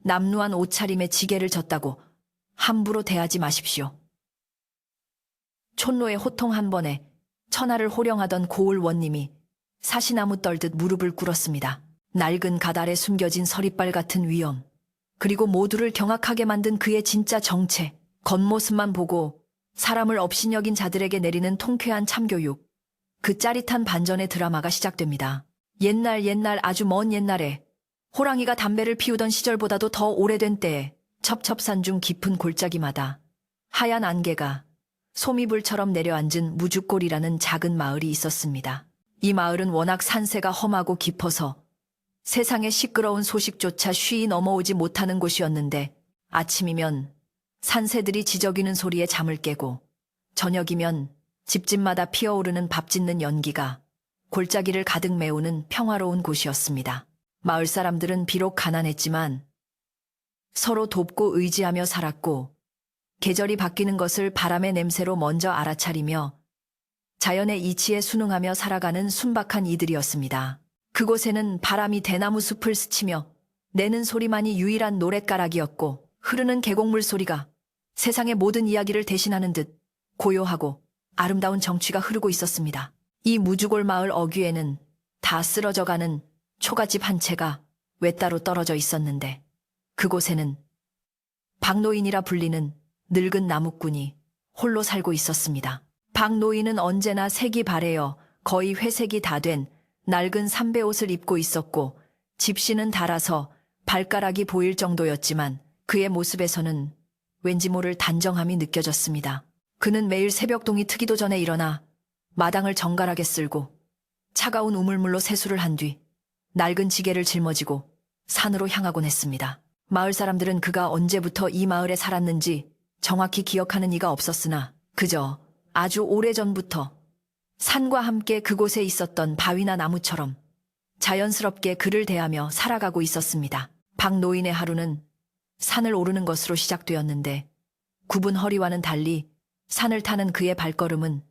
남루한 옷차림에 지게를 졌다고 함부로 대하지 마십시오. 촌노의 호통 한 번에 천하를 호령하던 고을 원님이 사시나무 떨듯 무릎을 꿇었습니다. 낡은 가달에 숨겨진 서리빨 같은 위엄, 그리고 모두를 경악하게 만든 그의 진짜 정체, 겉모습만 보고 사람을 업신여긴 자들에게 내리는 통쾌한 참교육, 그 짜릿한 반전의 드라마가 시작됩니다. 옛날 아주 먼 옛날에 호랑이가 담배를 피우던 시절보다도 더 오래된 때에 첩첩산중 깊은 골짜기마다 하얀 안개가 소미불처럼 내려앉은 무주골이라는 작은 마을이 있었습니다. 이 마을은 워낙 산세가 험하고 깊어서 세상의 시끄러운 소식조차 쉬이 넘어오지 못하는 곳이었는데, 아침이면 산새들이 지저귀는 소리에 잠을 깨고 저녁이면 집집마다 피어오르는 밥 짓는 연기가 골짜기를 가득 메우는 평화로운 곳이었습니다. 마을 사람들은 비록 가난했지만 서로 돕고 의지하며 살았고, 계절이 바뀌는 것을 바람의 냄새로 먼저 알아차리며 자연의 이치에 순응하며 살아가는 순박한 이들이었습니다. 그곳에는 바람이 대나무 숲을 스치며 내는 소리만이 유일한 노랫가락이었고, 흐르는 계곡물 소리가 세상의 모든 이야기를 대신하는 듯 고요하고 아름다운 정취가 흐르고 있었습니다. 이 무주골 마을 어귀에는 다 쓰러져가는 초가집 한 채가 외따로 떨어져 있었는데, 그곳에는 박노인이라 불리는 늙은 나무꾼이 홀로 살고 있었습니다. 박노인은 언제나 색이 바래여 거의 회색이 다 된 낡은 삼배옷을 입고 있었고, 집시는 닳아서 발가락이 보일 정도였지만 그의 모습에서는 왠지 모를 단정함이 느껴졌습니다. 그는 매일 새벽동이 트기도 전에 일어나 마당을 정갈하게 쓸고 차가운 우물물로 세수를 한 뒤 낡은 지게를 짊어지고 산으로 향하곤 했습니다. 마을 사람들은 그가 언제부터 이 마을에 살았는지 정확히 기억하는 이가 없었으나 그저 아주 오래전부터 산과 함께 그곳에 있었던 바위나 나무처럼 자연스럽게 그를 대하며 살아가고 있었습니다. 박노인의 하루는 산을 오르는 것으로 시작되었는데, 굽은 허리와는 달리 산을 타는 그의 발걸음은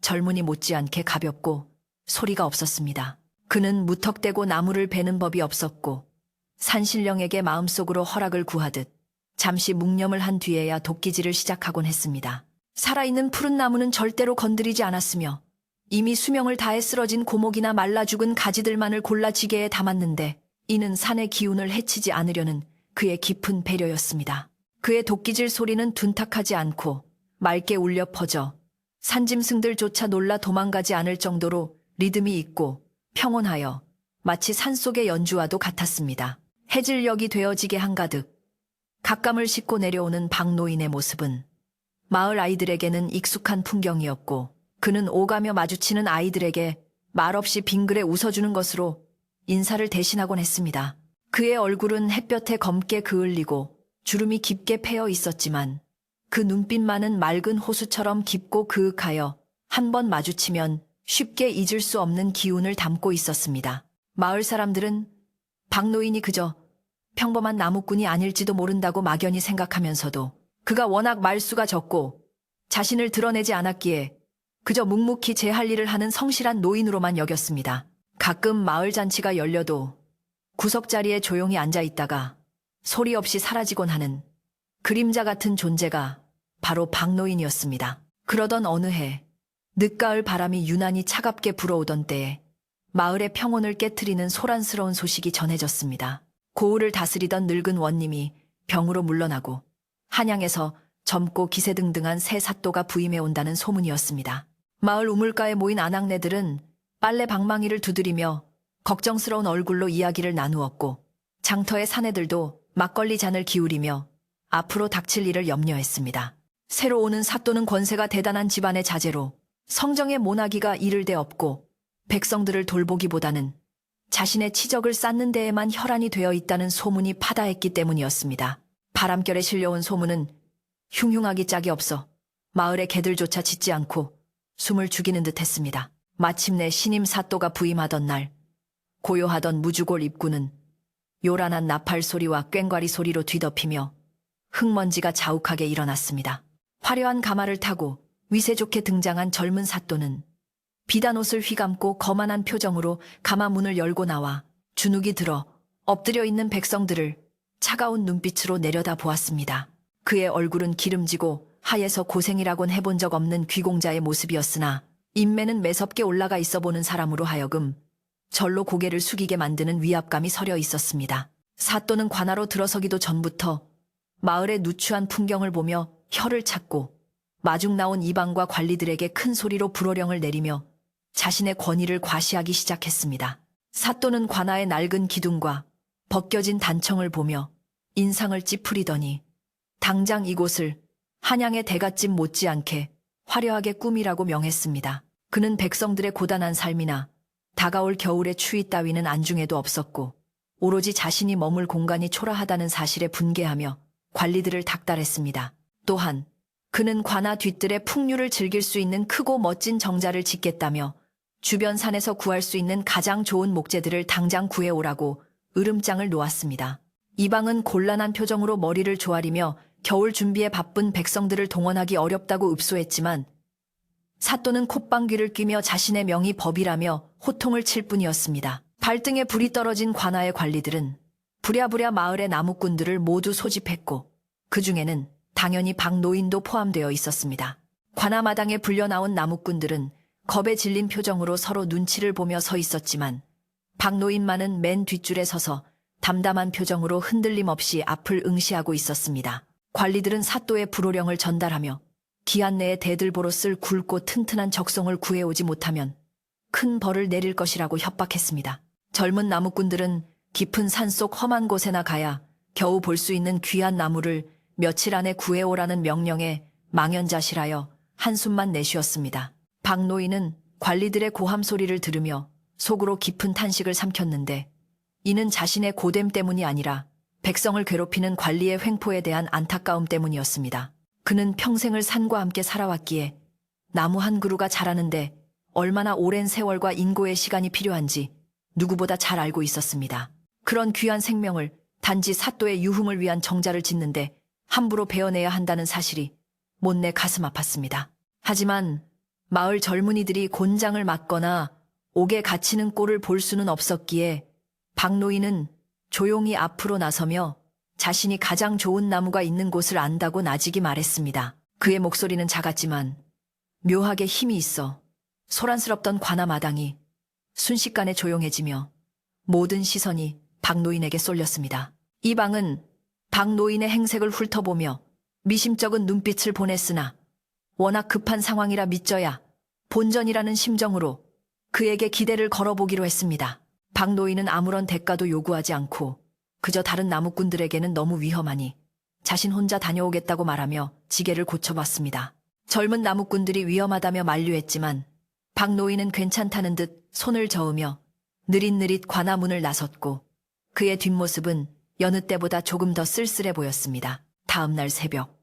젊은이 못지않게 가볍고 소리가 없었습니다. 그는 무턱대고 나무를 베는 법이 없었고, 산신령에게 마음속으로 허락을 구하듯 잠시 묵념을 한 뒤에야 도끼질을 시작하곤 했습니다. 살아있는 푸른 나무는 절대로 건드리지 않았으며, 이미 수명을 다해 쓰러진 고목이나 말라 죽은 가지들만을 골라 지게에 담았는데, 이는 산의 기운을 해치지 않으려는 그의 깊은 배려였습니다. 그의 도끼질 소리는 둔탁하지 않고 맑게 울려 퍼져 산짐승들조차 놀라 도망가지 않을 정도로 리듬이 있고 평온하여 마치 산속의 연주와도 같았습니다. 해질녘이 되어지게 한가득 갓감을 싣고 내려오는 박노인의 모습은 마을 아이들에게는 익숙한 풍경이었고, 그는 오가며 마주치는 아이들에게 말없이 빙그레 웃어주는 것으로 인사를 대신하곤 했습니다. 그의 얼굴은 햇볕에 검게 그을리고 주름이 깊게 패여 있었지만 그 눈빛만은 맑은 호수처럼 깊고 그윽하여 한 번 마주치면 쉽게 잊을 수 없는 기운을 담고 있었습니다. 마을 사람들은 박노인이 그저 평범한 나무꾼이 아닐지도 모른다고 막연히 생각하면서도 그가 워낙 말수가 적고 자신을 드러내지 않았기에 그저 묵묵히 제 할 일을 하는 성실한 노인으로만 여겼습니다. 가끔 마을 잔치가 열려도 구석자리에 조용히 앉아 있다가 소리 없이 사라지곤 하는 그림자 같은 존재가 바로 박노인이었습니다. 그러던 어느 해 늦가을 바람이 유난히 차갑게 불어오던 때에 마을의 평온을 깨트리는 소란스러운 소식이 전해졌습니다. 고을을 다스리던 늙은 원님이 병으로 물러나고 한양에서 젊고 기세등등한 새 사또가 부임해 온다는 소문이었습니다. 마을 우물가에 모인 아낙네들은 빨래 방망이를 두드리며 걱정스러운 얼굴로 이야기를 나누었고, 장터의 사내들도 막걸리 잔을 기울이며 앞으로 닥칠 일을 염려했습니다. 새로 오는 사또는 권세가 대단한 집안의 자제로 성정의 모나기가 이를 데 없고 백성들을 돌보기보다는 자신의 치적을 쌓는 데에만 혈안이 되어 있다는 소문이 파다했기 때문이었습니다. 바람결에 실려온 소문은 흉흉하기 짝이 없어 마을의 개들조차 짖지 않고 숨을 죽이는 듯 했습니다. 마침내 신임 사또가 부임하던 날, 고요하던 무주골 입구는 요란한 나팔 소리와 꽹과리 소리로 뒤덮이며 흙먼지가 자욱하게 일어났습니다. 화려한 가마를 타고 위세 좋게 등장한 젊은 사또는 비단 옷을 휘감고 거만한 표정으로 가마 문을 열고 나와 주눅이 들어 엎드려 있는 백성들을 차가운 눈빛으로 내려다 보았습니다. 그의 얼굴은 기름지고 하얘서 고생이라곤 해본 적 없는 귀공자의 모습이었으나 인매는 매섭게 올라가 있어 보는 사람으로 하여금 절로 고개를 숙이게 만드는 위압감이 서려 있었습니다. 사또는 관하로 들어서기도 전부터 마을의 누추한 풍경을 보며 혀를 찾고 마중 나온 이방과 관리들에게 큰 소리로 불호령을 내리며 자신의 권위를 과시하기 시작했습니다. 사또는 관아의 낡은 기둥과 벗겨진 단청을 보며 인상을 찌푸리더니 당장 이곳을 한양의 대갓집 못지않게 화려하게 꾸미라고 명했습니다. 그는 백성들의 고단한 삶이나 다가올 겨울의 추위 따위는 안중에도 없었고 오로지 자신이 머물 공간이 초라하다는 사실에 분개하며 관리들을 닥달했습니다. 또한 그는 관아 뒤뜰에 풍류를 즐길 수 있는 크고 멋진 정자를 짓겠다며 주변 산에서 구할 수 있는 가장 좋은 목재들을 당장 구해오라고 으름장을 놓았습니다. 이방은 곤란한 표정으로 머리를 조아리며 겨울 준비에 바쁜 백성들을 동원하기 어렵다고 읍소했지만 사또는 콧방귀를 뀌며 자신의 명이 법이라며 호통을 칠 뿐이었습니다. 발등에 불이 떨어진 관아의 관리들은 부랴부랴 마을의 나무꾼들을 모두 소집했고 그 중에는 당연히 박노인도 포함되어 있었습니다. 관아 마당에 불려나온 나무꾼들은 겁에 질린 표정으로 서로 눈치를 보며 서 있었지만 박노인만은 맨 뒷줄에 서서 담담한 표정으로 흔들림 없이 앞을 응시하고 있었습니다. 관리들은 사또의 불호령을 전달하며 기한 내에 대들보로 쓸 굵고 튼튼한 적송을 구해오지 못하면 큰 벌을 내릴 것이라고 협박했습니다. 젊은 나무꾼들은 깊은 산속 험한 곳에나 가야 겨우 볼 수 있는 귀한 나무를 며칠 안에 구해오라는 명령에 망연자실하여 한숨만 내쉬었습니다. 박노인은 관리들의 고함 소리를 들으며 속으로 깊은 탄식을 삼켰는데 이는 자신의 고됨 때문이 아니라 백성을 괴롭히는 관리의 횡포에 대한 안타까움 때문이었습니다. 그는 평생을 산과 함께 살아왔기에 나무 한 그루가 자라는데 얼마나 오랜 세월과 인고의 시간이 필요한지 누구보다 잘 알고 있었습니다. 그런 귀한 생명을 단지 사또의 유흥을 위한 정자를 짓는데 함부로 베어내야 한다는 사실이 못내 가슴 아팠습니다. 하지만 마을 젊은이들이 곤장을 맞거나 옥에 갇히는 꼴을 볼 수는 없었기에 박노인은 조용히 앞으로 나서며 자신이 가장 좋은 나무가 있는 곳을 안다고 나직이 말했습니다. 그의 목소리는 작았지만 묘하게 힘이 있어 소란스럽던 관아 마당이 순식간에 조용해지며 모든 시선이 박노인에게 쏠렸습니다. 이방은 박노인의 행색을 훑어보며 미심쩍은 눈빛을 보냈으나 워낙 급한 상황이라 믿져야 본전이라는 심정으로 그에게 기대를 걸어보기로 했습니다. 박노인은 아무런 대가도 요구하지 않고 그저 다른 나무꾼들에게는 너무 위험하니 자신 혼자 다녀오겠다고 말하며 지게를 고쳐봤습니다. 젊은 나무꾼들이 위험하다며 만류했지만 박노인은 괜찮다는 듯 손을 저으며 느릿느릿 관아문을 나섰고 그의 뒷모습은 여느 때보다 조금 더 쓸쓸해 보였습니다. 다음 날 새벽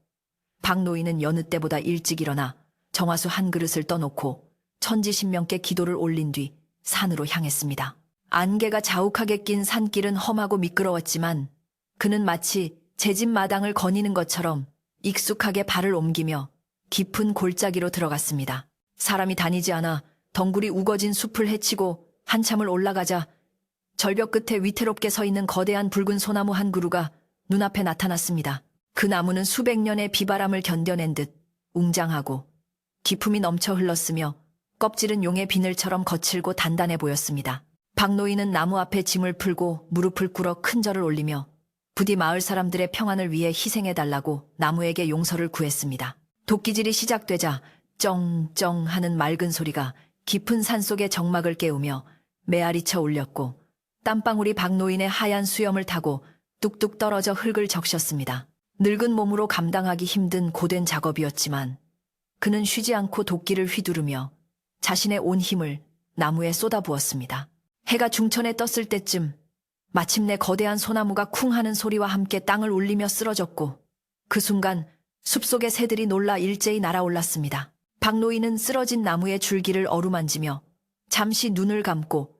박노인은 여느 때보다 일찍 일어나 정화수 한 그릇을 떠놓고 천지신명께 기도를 올린 뒤 산으로 향했습니다. 안개가 자욱하게 낀 산길은 험하고 미끄러웠지만 그는 마치 제 집 마당을 거니는 것처럼 익숙하게 발을 옮기며 깊은 골짜기로 들어갔습니다. 사람이 다니지 않아 덩굴이 우거진 숲을 헤치고 한참을 올라가자 절벽 끝에 위태롭게 서 있는 거대한 붉은 소나무 한 그루가 눈앞에 나타났습니다. 그 나무는 수백 년의 비바람을 견뎌낸 듯 웅장하고 기품이 넘쳐 흘렀으며 껍질은 용의 비늘처럼 거칠고 단단해 보였습니다. 박노인은 나무 앞에 짐을 풀고 무릎을 꿇어 큰 절을 올리며 부디 마을 사람들의 평안을 위해 희생해달라고 나무에게 용서를 구했습니다. 도끼질이 시작되자 쩡쩡 하는 맑은 소리가 깊은 산속의 정막을 깨우며 메아리쳐 울렸고 땀방울이 박노인의 하얀 수염을 타고 뚝뚝 떨어져 흙을 적셨습니다. 늙은 몸으로 감당하기 힘든 고된 작업이었지만 그는 쉬지 않고 도끼를 휘두르며 자신의 온 힘을 나무에 쏟아부었습니다. 해가 중천에 떴을 때쯤 마침내 거대한 소나무가 쿵 하는 소리와 함께 땅을 울리며 쓰러졌고 그 순간 숲속의 새들이 놀라 일제히 날아올랐습니다. 박노인은 쓰러진 나무의 줄기를 어루만지며 잠시 눈을 감고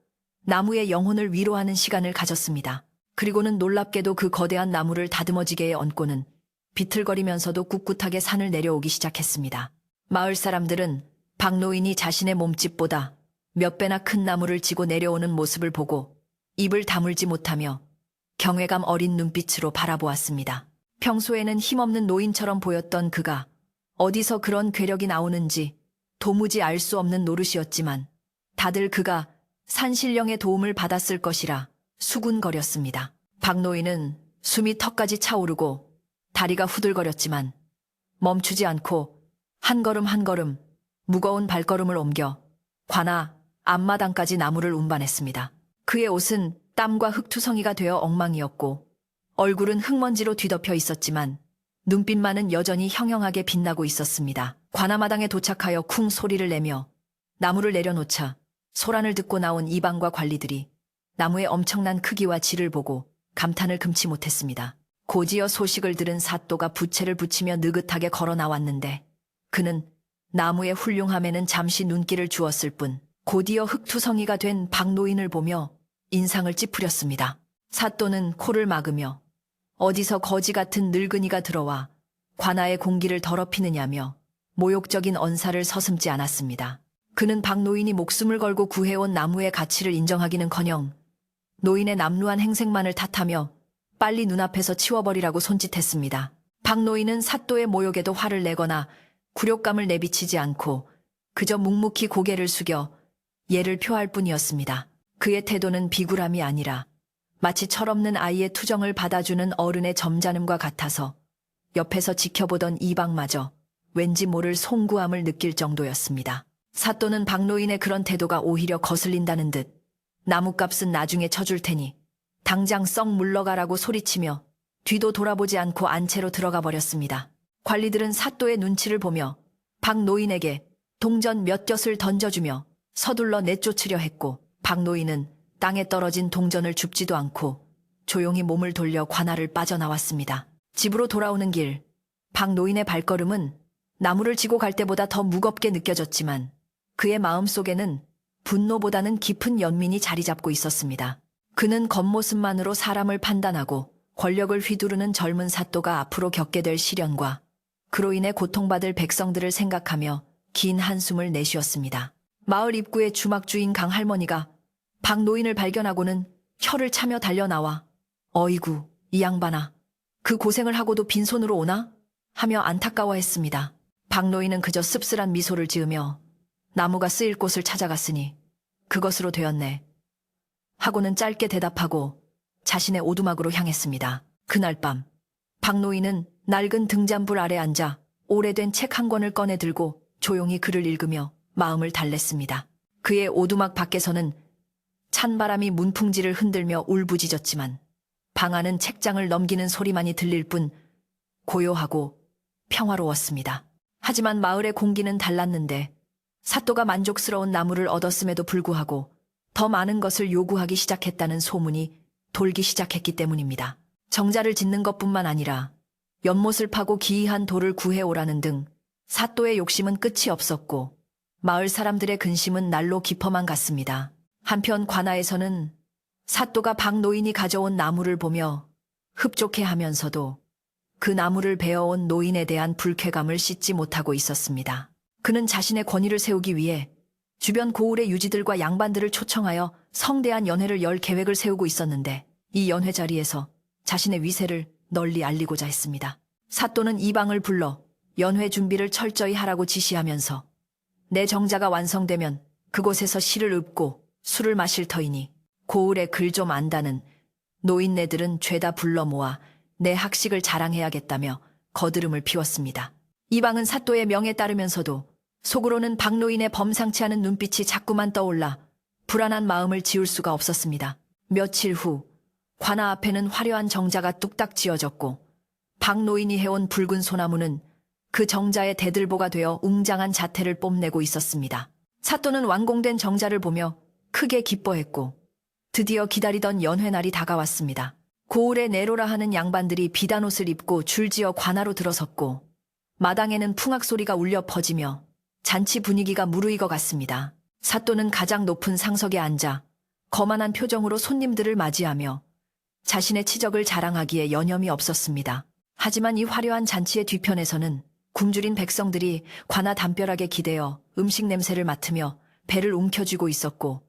나무의 영혼을 위로하는 시간을 가졌습니다. 그리고는 놀랍게도 그 거대한 나무를 다듬어지게에 얹고는 비틀거리면서도 꿋꿋하게 산을 내려오기 시작했습니다. 마을 사람들은 박노인이 자신의 몸집보다 몇 배나 큰 나무를 지고 내려오는 모습을 보고 입을 다물지 못하며 경외감 어린 눈빛으로 바라보았습니다. 평소에는 힘없는 노인처럼 보였던 그가 어디서 그런 괴력이 나오는지 도무지 알 수 없는 노릇이었지만 다들 그가 산신령의 도움을 받았을 것이라 수군거렸습니다. 박노인은 숨이 턱까지 차오르고 다리가 후들거렸지만 멈추지 않고 한 걸음 한 걸음 무거운 발걸음을 옮겨 관아 앞마당까지 나무를 운반했습니다. 그의 옷은 땀과 흙투성이가 되어 엉망이었고 얼굴은 흙먼지로 뒤덮여 있었지만 눈빛만은 여전히 형형하게 빛나고 있었습니다. 관아마당에 도착하여 쿵 소리를 내며 나무를 내려놓자 소란을 듣고 나온 이방과 관리들이 나무의 엄청난 크기와 질을 보고 감탄을 금치 못했습니다. 곧이어 소식을 들은 사또가 부채를 붙이며 느긋하게 걸어 나왔는데 그는 나무의 훌륭함에는 잠시 눈길을 주었을 뿐 곧이어 흙투성이가 된 박노인을 보며 인상을 찌푸렸습니다. 사또는 코를 막으며 어디서 거지 같은 늙은이가 들어와 관아의 공기를 더럽히느냐며 모욕적인 언사를 서슴지 않았습니다. 그는 박노인이 목숨을 걸고 구해온 나무의 가치를 인정하기는커녕 노인의 남루한 행색만을 탓하며 빨리 눈앞에서 치워버리라고 손짓했습니다. 박노인은 사또의 모욕에도 화를 내거나 굴욕감을 내비치지 않고 그저 묵묵히 고개를 숙여 예를 표할 뿐이었습니다. 그의 태도는 비굴함이 아니라 마치 철없는 아이의 투정을 받아주는 어른의 점잖음과 같아서 옆에서 지켜보던 이방마저 왠지 모를 송구함을 느낄 정도였습니다. 사또는 박노인의 그런 태도가 오히려 거슬린다는 듯 나뭇값은 나중에 쳐줄 테니 당장 썩 물러가라고 소리치며 뒤도 돌아보지 않고 안채로 들어가 버렸습니다. 관리들은 사또의 눈치를 보며 박노인에게 동전 몇 곁을 던져주며 서둘러 내쫓으려 했고 박노인은 땅에 떨어진 동전을 줍지도 않고 조용히 몸을 돌려 관아를 빠져나왔습니다. 집으로 돌아오는 길, 박노인의 발걸음은 나무를 지고 갈 때보다 더 무겁게 느껴졌지만 그의 마음속에는 분노보다는 깊은 연민이 자리 잡고 있었습니다. 그는 겉모습만으로 사람을 판단하고 권력을 휘두르는 젊은 사또가 앞으로 겪게 될 시련과 그로 인해 고통받을 백성들을 생각하며 긴 한숨을 내쉬었습니다. 마을 입구에 주막주인 강할머니가 박노인을 발견하고는 혀를 차며 달려나와 어이구 이 양반아 그 고생을 하고도 빈손으로 오나? 하며 안타까워했습니다. 박노인은 그저 씁쓸한 미소를 지으며 나무가 쓰일 곳을 찾아갔으니 그것으로 되었네 하고는 짧게 대답하고 자신의 오두막으로 향했습니다. 그날 밤 박노인은 낡은 등잔불 아래 앉아 오래된 책 한 권을 꺼내 들고 조용히 글을 읽으며 마음을 달랬습니다. 그의 오두막 밖에서는 찬바람이 문풍지를 흔들며 울부짖었지만 방 안은 책장을 넘기는 소리만이 들릴 뿐 고요하고 평화로웠습니다. 하지만 마을의 공기는 달랐는데 사또가 만족스러운 나무를 얻었음에도 불구하고 더 많은 것을 요구하기 시작했다는 소문이 돌기 시작했기 때문입니다. 정자를 짓는 것뿐만 아니라 연못을 파고 기이한 돌을 구해오라는 등 사또의 욕심은 끝이 없었고 마을 사람들의 근심은 날로 깊어만 갔습니다. 한편 관아에서는 사또가 박노인이 가져온 나무를 보며 흡족해하면서도 그 나무를 베어온 노인에 대한 불쾌감을 씻지 못하고 있었습니다. 그는 자신의 권위를 세우기 위해 주변 고을의 유지들과 양반들을 초청하여 성대한 연회를 열 계획을 세우고 있었는데 이 연회 자리에서 자신의 위세를 널리 알리고자 했습니다. 사또는 이방을 불러 연회 준비를 철저히 하라고 지시하면서 내 정자가 완성되면 그곳에서 시를 읊고 술을 마실 터이니 고을에 글 좀 안다는 노인네들은 죄다 불러 모아 내 학식을 자랑해야겠다며 거드름을 피웠습니다. 이방은 사또의 명에 따르면서도 속으로는 박노인의 범상치 않은 눈빛이 자꾸만 떠올라 불안한 마음을 지울 수가 없었습니다. 며칠 후 관아 앞에는 화려한 정자가 뚝딱 지어졌고 박노인이 해온 붉은 소나무는 그 정자의 대들보가 되어 웅장한 자태를 뽐내고 있었습니다. 사또는 완공된 정자를 보며 크게 기뻐했고 드디어 기다리던 연회날이 다가왔습니다. 고을에 내로라 하는 양반들이 비단옷을 입고 줄지어 관아로 들어섰고 마당에는 풍악 소리가 울려 퍼지며 잔치 분위기가 무르익어 갔습니다. 사또는 가장 높은 상석에 앉아 거만한 표정으로 손님들을 맞이하며 자신의 치적을 자랑하기에 여념이 없었습니다. 하지만 이 화려한 잔치의 뒤편에서는 굶주린 백성들이 관아 담벼락에 기대어 음식 냄새를 맡으며 배를 움켜쥐고 있었고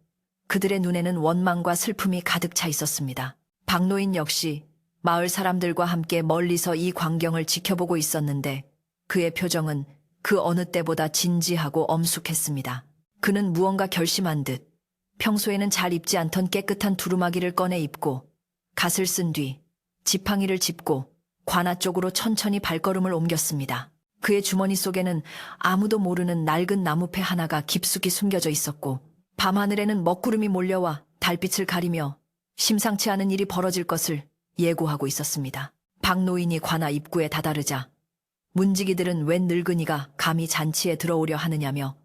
그들의 눈에는 원망과 슬픔이 가득 차 있었습니다. 박노인 역시 마을 사람들과 함께 멀리서 이 광경을 지켜보고 있었는데 그의 표정은 그 어느 때보다 진지하고 엄숙했습니다. 그는 무언가 결심한 듯 평소에는 잘 입지 않던 깨끗한 두루마기를 꺼내 입고 갓을 쓴 뒤 지팡이를 짚고 관아 쪽으로 천천히 발걸음을 옮겼습니다. 그의 주머니 속에는 아무도 모르는 낡은 나무패 하나가 깊숙이 숨겨져 있었고 밤하늘에는 먹구름이 몰려와 달빛을 가리며 심상치 않은 일이 벌어질 것을 예고하고 있었습니다. 박노인이 관아 입구에 다다르자 문지기들은 웬 늙은이가 감히 잔치에 들어오려 하느냐며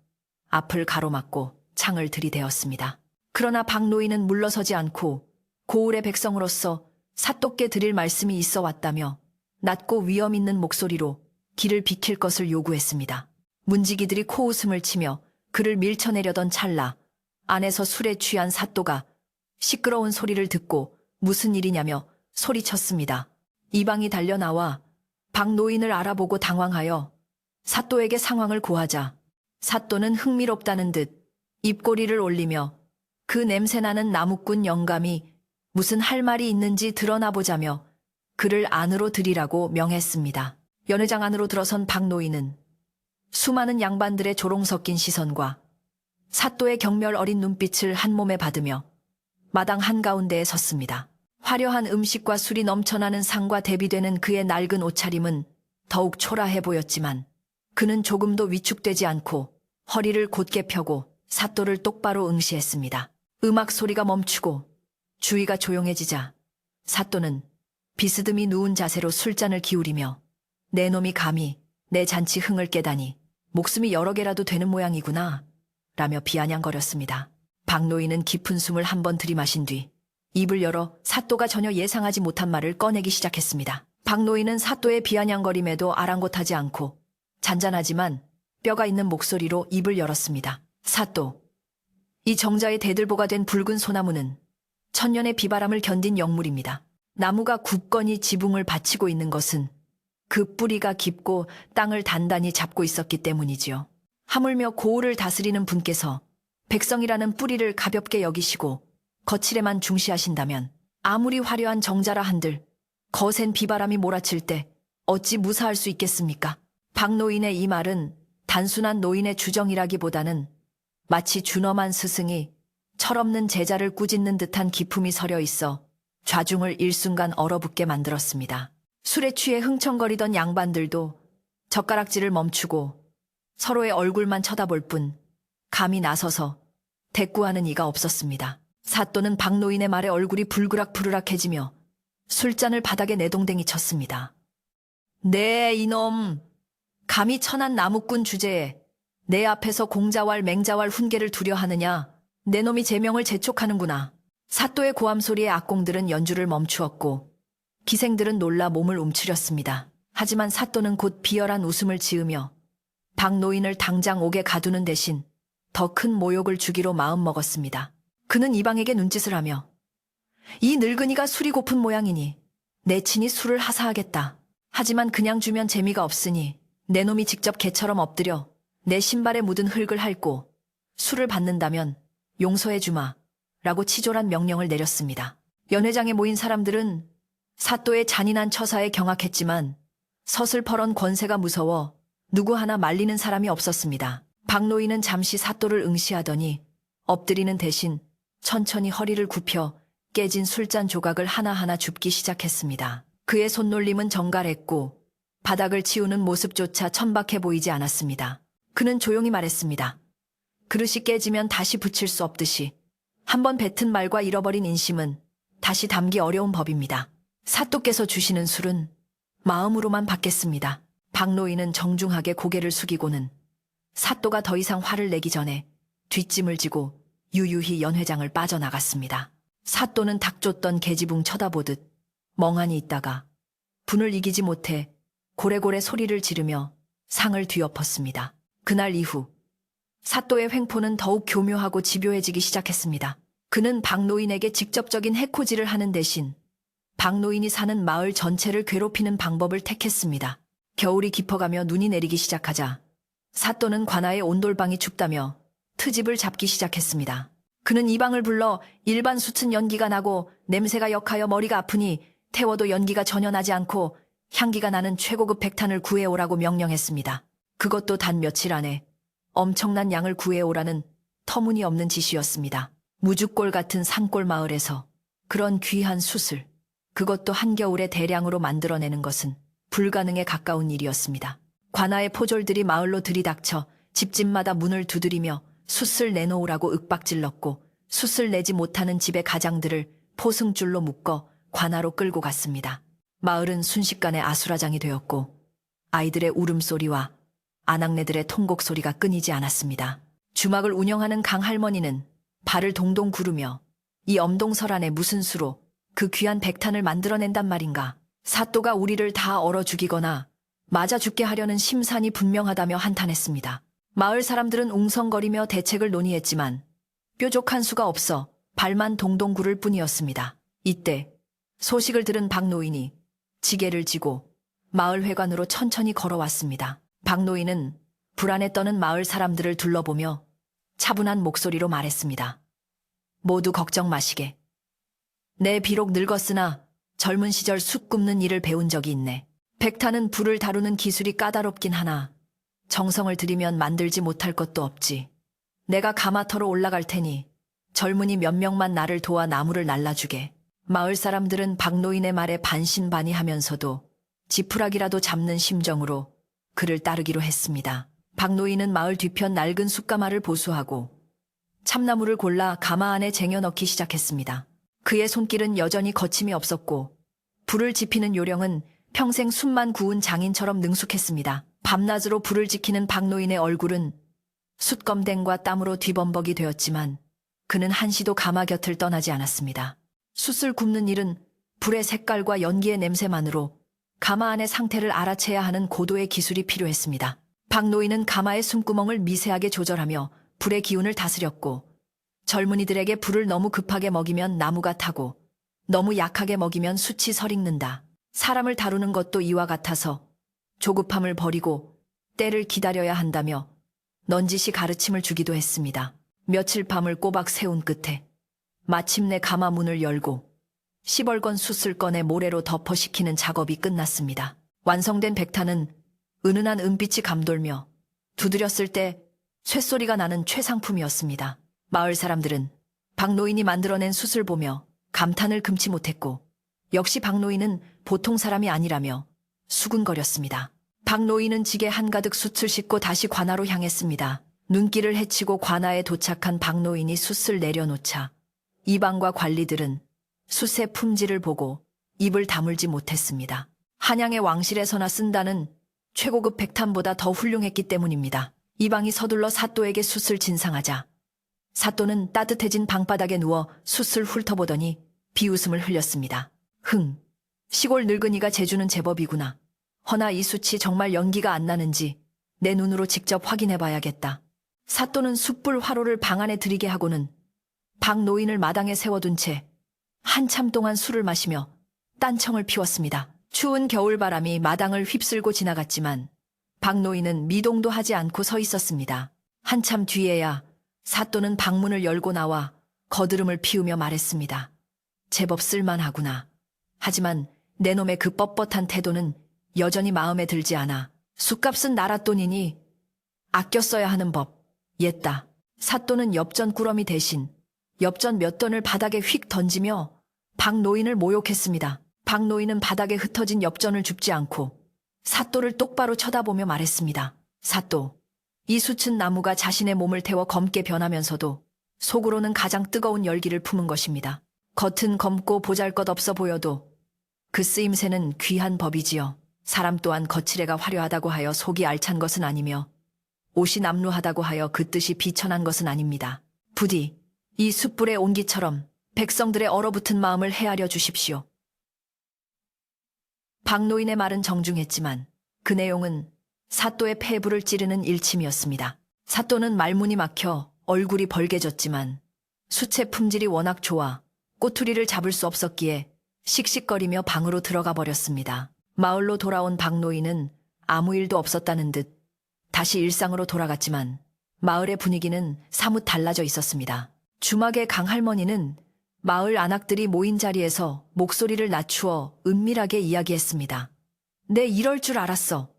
앞을 가로막고 창을 들이대었습니다. 그러나 박노인은 물러서지 않고 고을의 백성으로서 사또께 드릴 말씀이 있어 왔다며 낮고 위험 있는 목소리로 길을 비킬 것을 요구했습니다. 문지기들이 코웃음을 치며 그를 밀쳐내려던 찰나 안에서 술에 취한 사또가 시끄러운 소리를 듣고 무슨 일이냐며 소리쳤습니다. 이방이 달려나와 박노인을 알아보고 당황하여 사또에게 상황을 고하자 사또는 흥미롭다는 듯 입꼬리를 올리며 그 냄새나는 나무꾼 영감이 무슨 할 말이 있는지 드러나보자며 그를 안으로 들이라고 명했습니다. 연회장 안으로 들어선 박노인은 수많은 양반들의 조롱 섞인 시선과 사또의 경멸 어린 눈빛을 한 몸에 받으며 마당 한가운데에 섰습니다. 화려한 음식과 술이 넘쳐나는 상과 대비되는 그의 낡은 옷차림은 더욱 초라해 보였지만 그는 조금도 위축되지 않고 허리를 곧게 펴고 사또를 똑바로 응시했습니다. 음악 소리가 멈추고 주위가 조용해지자 사또는 비스듬히 누운 자세로 술잔을 기울이며 내 놈이 감히 내 잔치 흥을 깨다니 목숨이 여러 개라도 되는 모양이구나 라며 비아냥거렸습니다. 박노인은 깊은 숨을 한 번 들이마신 뒤 입을 열어 사또가 전혀 예상하지 못한 말을 꺼내기 시작했습니다. 박노인은 사또의 비아냥거림에도 아랑곳하지 않고 잔잔하지만 뼈가 있는 목소리로 입을 열었습니다. 사또, 이 정자의 대들보가 된 붉은 소나무는 천년의 비바람을 견딘 영물입니다. 나무가 굳건히 지붕을 받치고 있는 것은 그 뿌리가 깊고 땅을 단단히 잡고 있었기 때문이지요. 하물며 고을을 다스리는 분께서 백성이라는 뿌리를 가볍게 여기시고 거칠에만 중시하신다면 아무리 화려한 정자라 한들 거센 비바람이 몰아칠 때 어찌 무사할 수 있겠습니까? 박노인의 이 말은 단순한 노인의 주정이라기보다는 마치 준엄한 스승이 철없는 제자를 꾸짖는 듯한 기품이 서려 있어 좌중을 일순간 얼어붙게 만들었습니다. 술에 취해 흥청거리던 양반들도 젓가락질을 멈추고 서로의 얼굴만 쳐다볼 뿐 감히 나서서 대꾸하는 이가 없었습니다. 사또는 박노인의 말에 얼굴이 불그락부르락해지며 술잔을 바닥에 내동댕이 쳤습니다. 네, 이놈! 감히 천한 나무꾼 주제에 내 앞에서 공자왈 맹자왈 훈계를 두려 하느냐? 내 놈이 제명을 재촉하는구나. 사또의 고함 소리에 악공들은 연주를 멈추었고 기생들은 놀라 몸을 움츠렸습니다. 하지만 사또는 곧 비열한 웃음을 지으며 박노인을 당장 옥에 가두는 대신 더 큰 모욕을 주기로 마음먹었습니다. 그는 이방에게 눈짓을 하며 이 늙은이가 술이 고픈 모양이니 내 친히 술을 하사하겠다. 하지만 그냥 주면 재미가 없으니 내 놈이 직접 개처럼 엎드려 내 신발에 묻은 흙을 핥고 술을 받는다면 용서해 주마 라고 치졸한 명령을 내렸습니다. 연회장에 모인 사람들은 사또의 잔인한 처사에 경악했지만 서슬퍼런 권세가 무서워 누구 하나 말리는 사람이 없었습니다. 박노인은 잠시 사또를 응시하더니 엎드리는 대신 천천히 허리를 굽혀 깨진 술잔 조각을 하나하나 줍기 시작했습니다. 그의 손놀림은 정갈했고 바닥을 치우는 모습조차 천박해 보이지 않았습니다. 그는 조용히 말했습니다. 그릇이 깨지면 다시 붙일 수 없듯이 한번 뱉은 말과 잃어버린 인심은 다시 담기 어려운 법입니다. 사또께서 주시는 술은 마음으로만 받겠습니다. 박노인은 정중하게 고개를 숙이고는 사또가 더 이상 화를 내기 전에 뒷짐을 지고 유유히 연회장을 빠져나갔습니다. 사또는 닭 쫓던 계지붕 쳐다보듯 멍하니 있다가 분을 이기지 못해 고래고래 소리를 지르며 상을 뒤엎었습니다. 그날 이후 사또의 횡포는 더욱 교묘하고 집요해지기 시작했습니다. 그는 박노인에게 직접적인 해코지를 하는 대신 박노인이 사는 마을 전체를 괴롭히는 방법을 택했습니다. 겨울이 깊어가며 눈이 내리기 시작하자 사또는 관아의 온돌방이 춥다며 트집을 잡기 시작했습니다. 그는 이방을 불러 일반 숯은 연기가 나고 냄새가 역하여 머리가 아프니 태워도 연기가 전혀 나지 않고 향기가 나는 최고급 백탄을 구해오라고 명령했습니다. 그것도 단 며칠 안에 엄청난 양을 구해오라는 터무니없는 지시였습니다. 무주골 같은 산골 마을에서 그런 귀한 숯을, 그것도 한겨울에 대량으로 만들어내는 것은 불가능에 가까운 일이었습니다. 관아의 포졸들이 마을로 들이닥쳐 집집마다 문을 두드리며 숯을 내놓으라고 윽박질렀고 숯을 내지 못하는 집의 가장들을 포승줄로 묶어 관아로 끌고 갔습니다. 마을은 순식간에 아수라장이 되었고 아이들의 울음소리와 아낙네들의 통곡 소리가 끊이지 않았습니다. 주막을 운영하는 강할머니는 발을 동동 구르며 이 엄동설 안에 무슨 수로 그 귀한 백탄을 만들어낸단 말인가. 사또가 우리를 다 얼어 죽이거나 맞아 죽게 하려는 심산이 분명하다며 한탄했습니다. 마을 사람들은 웅성거리며 대책을 논의했지만 뾰족한 수가 없어 발만 동동 구를 뿐이었습니다. 이때 소식을 들은 박노인이 지게를 지고 마을 회관으로 천천히 걸어왔습니다. 박노인은 불안에 떠는 마을 사람들을 둘러보며 차분한 목소리로 말했습니다. 모두 걱정 마시게. 내 비록 늙었으나 젊은 시절 숯 굽는 일을 배운 적이 있네. 백탄은 불을 다루는 기술이 까다롭긴 하나 정성을 들이면 만들지 못할 것도 없지. 내가 가마터로 올라갈 테니 젊은이 몇 명만 나를 도와 나무를 날라주게. 마을 사람들은 박노인의 말에 반신반의하면서도 지푸라기라도 잡는 심정으로 그를 따르기로 했습니다. 박노인은 마을 뒤편 낡은 숯가마를 보수하고 참나무를 골라 가마 안에 쟁여넣기 시작했습니다. 그의 손길은 여전히 거침이 없었고 불을 지피는 요령은 평생 숯만 구운 장인처럼 능숙했습니다. 밤낮으로 불을 지키는 박노인의 얼굴은 숯검댕과 땀으로 뒤범벅이 되었지만 그는 한시도 가마 곁을 떠나지 않았습니다. 숯을 굽는 일은 불의 색깔과 연기의 냄새만으로 가마 안의 상태를 알아채야 하는 고도의 기술이 필요했습니다. 박노인은 가마의 숨구멍을 미세하게 조절하며 불의 기운을 다스렸고 젊은이들에게 불을 너무 급하게 먹이면 나무가 타고 너무 약하게 먹이면 숯이 설익는다. 사람을 다루는 것도 이와 같아서 조급함을 버리고 때를 기다려야 한다며 넌지시 가르침을 주기도 했습니다. 며칠 밤을 꼬박 세운 끝에 마침내 가마 문을 열고 시벌건 숯을 꺼내 모래로 덮어식히는 작업이 끝났습니다. 완성된 백탄은 은은한 은빛이 감돌며 두드렸을 때 쇳소리가 나는 최상품이었습니다. 마을 사람들은 박노인이 만들어낸 숯을 보며 감탄을 금치 못했고 역시 박노인은 보통 사람이 아니라며 수군거렸습니다. 박노인은 지게 한가득 숯을 싣고 다시 관아로 향했습니다. 눈길을 헤치고 관아에 도착한 박노인이 숯을 내려놓자 이방과 관리들은 숯의 품질을 보고 입을 다물지 못했습니다. 한양의 왕실에서나 쓴다는 최고급 백탄보다 더 훌륭했기 때문입니다. 이방이 서둘러 사또에게 숯을 진상하자 사또는 따뜻해진 방바닥에 누워 숯을 훑어보더니 비웃음을 흘렸습니다. 시골 늙은이가 재주는 제법이구나. 허나 이 숯이 정말 연기가 안 나는지 내 눈으로 직접 확인해봐야겠다. 사또는 숯불 화로를 방 안에 들이게 하고는 박노인을 마당에 세워둔 채 한참 동안 술을 마시며 딴청을 피웠습니다. 추운 겨울바람이 마당을 휩쓸고 지나갔지만 박노인은 미동도 하지 않고 서 있었습니다. 한참 뒤에야 사또는 방문을 열고 나와 거드름을 피우며 말했습니다. 제법 쓸만하구나. 하지만 내 놈의 그 뻣뻣한 태도는 여전히 마음에 들지 않아. 숯값은 나랏돈이니 아껴 써야 하는 법. 옛다. 사또는 엽전 꾸러미 대신 엽전 몇 던을 바닥에 휙 던지며 박노인을 모욕했습니다. 박노인은 바닥에 흩어진 엽전을 줍지 않고 사또를 똑바로 쳐다보며 말했습니다. 사또, 이 숯은 나무가 자신의 몸을 태워 검게 변하면서도 속으로는 가장 뜨거운 열기를 품은 것입니다. 겉은 검고 보잘것없어 보여도 그 쓰임새는 귀한 법이지요. 사람 또한 거칠애가 화려하다고 하여 속이 알찬 것은 아니며 옷이 남루하다고 하여 그 뜻이 비천한 것은 아닙니다. 부디 이 숯불의 온기처럼 백성들의 얼어붙은 마음을 헤아려 주십시오. 박노인의 말은 정중했지만 그 내용은 사또의 폐부를 찌르는 일침이었습니다. 사또는 말문이 막혀 얼굴이 벌개졌지만 숯의 품질이 워낙 좋아 꼬투리를 잡을 수 없었기에 씩씩거리며 방으로 들어가 버렸습니다. 마을로 돌아온 박노인은 아무 일도 없었다는 듯 다시 일상으로 돌아갔지만 마을의 분위기는 사뭇 달라져 있었습니다. 주막의 강할머니는 마을 안악들이 모인 자리에서 목소리를 낮추어 은밀하게 이야기했습니다. 내 이럴 줄 알았어.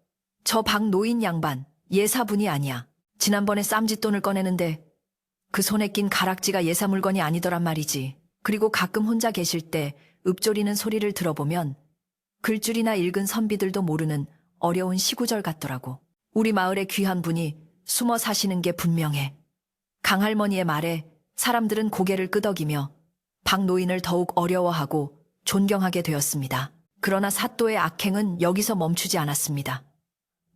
저 박노인 양반, 예사분이 아니야. 지난번에 쌈짓돈을 꺼내는데 그 손에 낀 가락지가 예사 물건이 아니더란 말이지. 그리고 가끔 혼자 계실 때 읊조리는 소리를 들어보면 글줄이나 읽은 선비들도 모르는 어려운 시구절 같더라고. 우리 마을의 귀한 분이 숨어 사시는 게 분명해. 강할머니의 말에 사람들은 고개를 끄덕이며 박노인을 더욱 어려워하고 존경하게 되었습니다. 그러나 사또의 악행은 여기서 멈추지 않았습니다.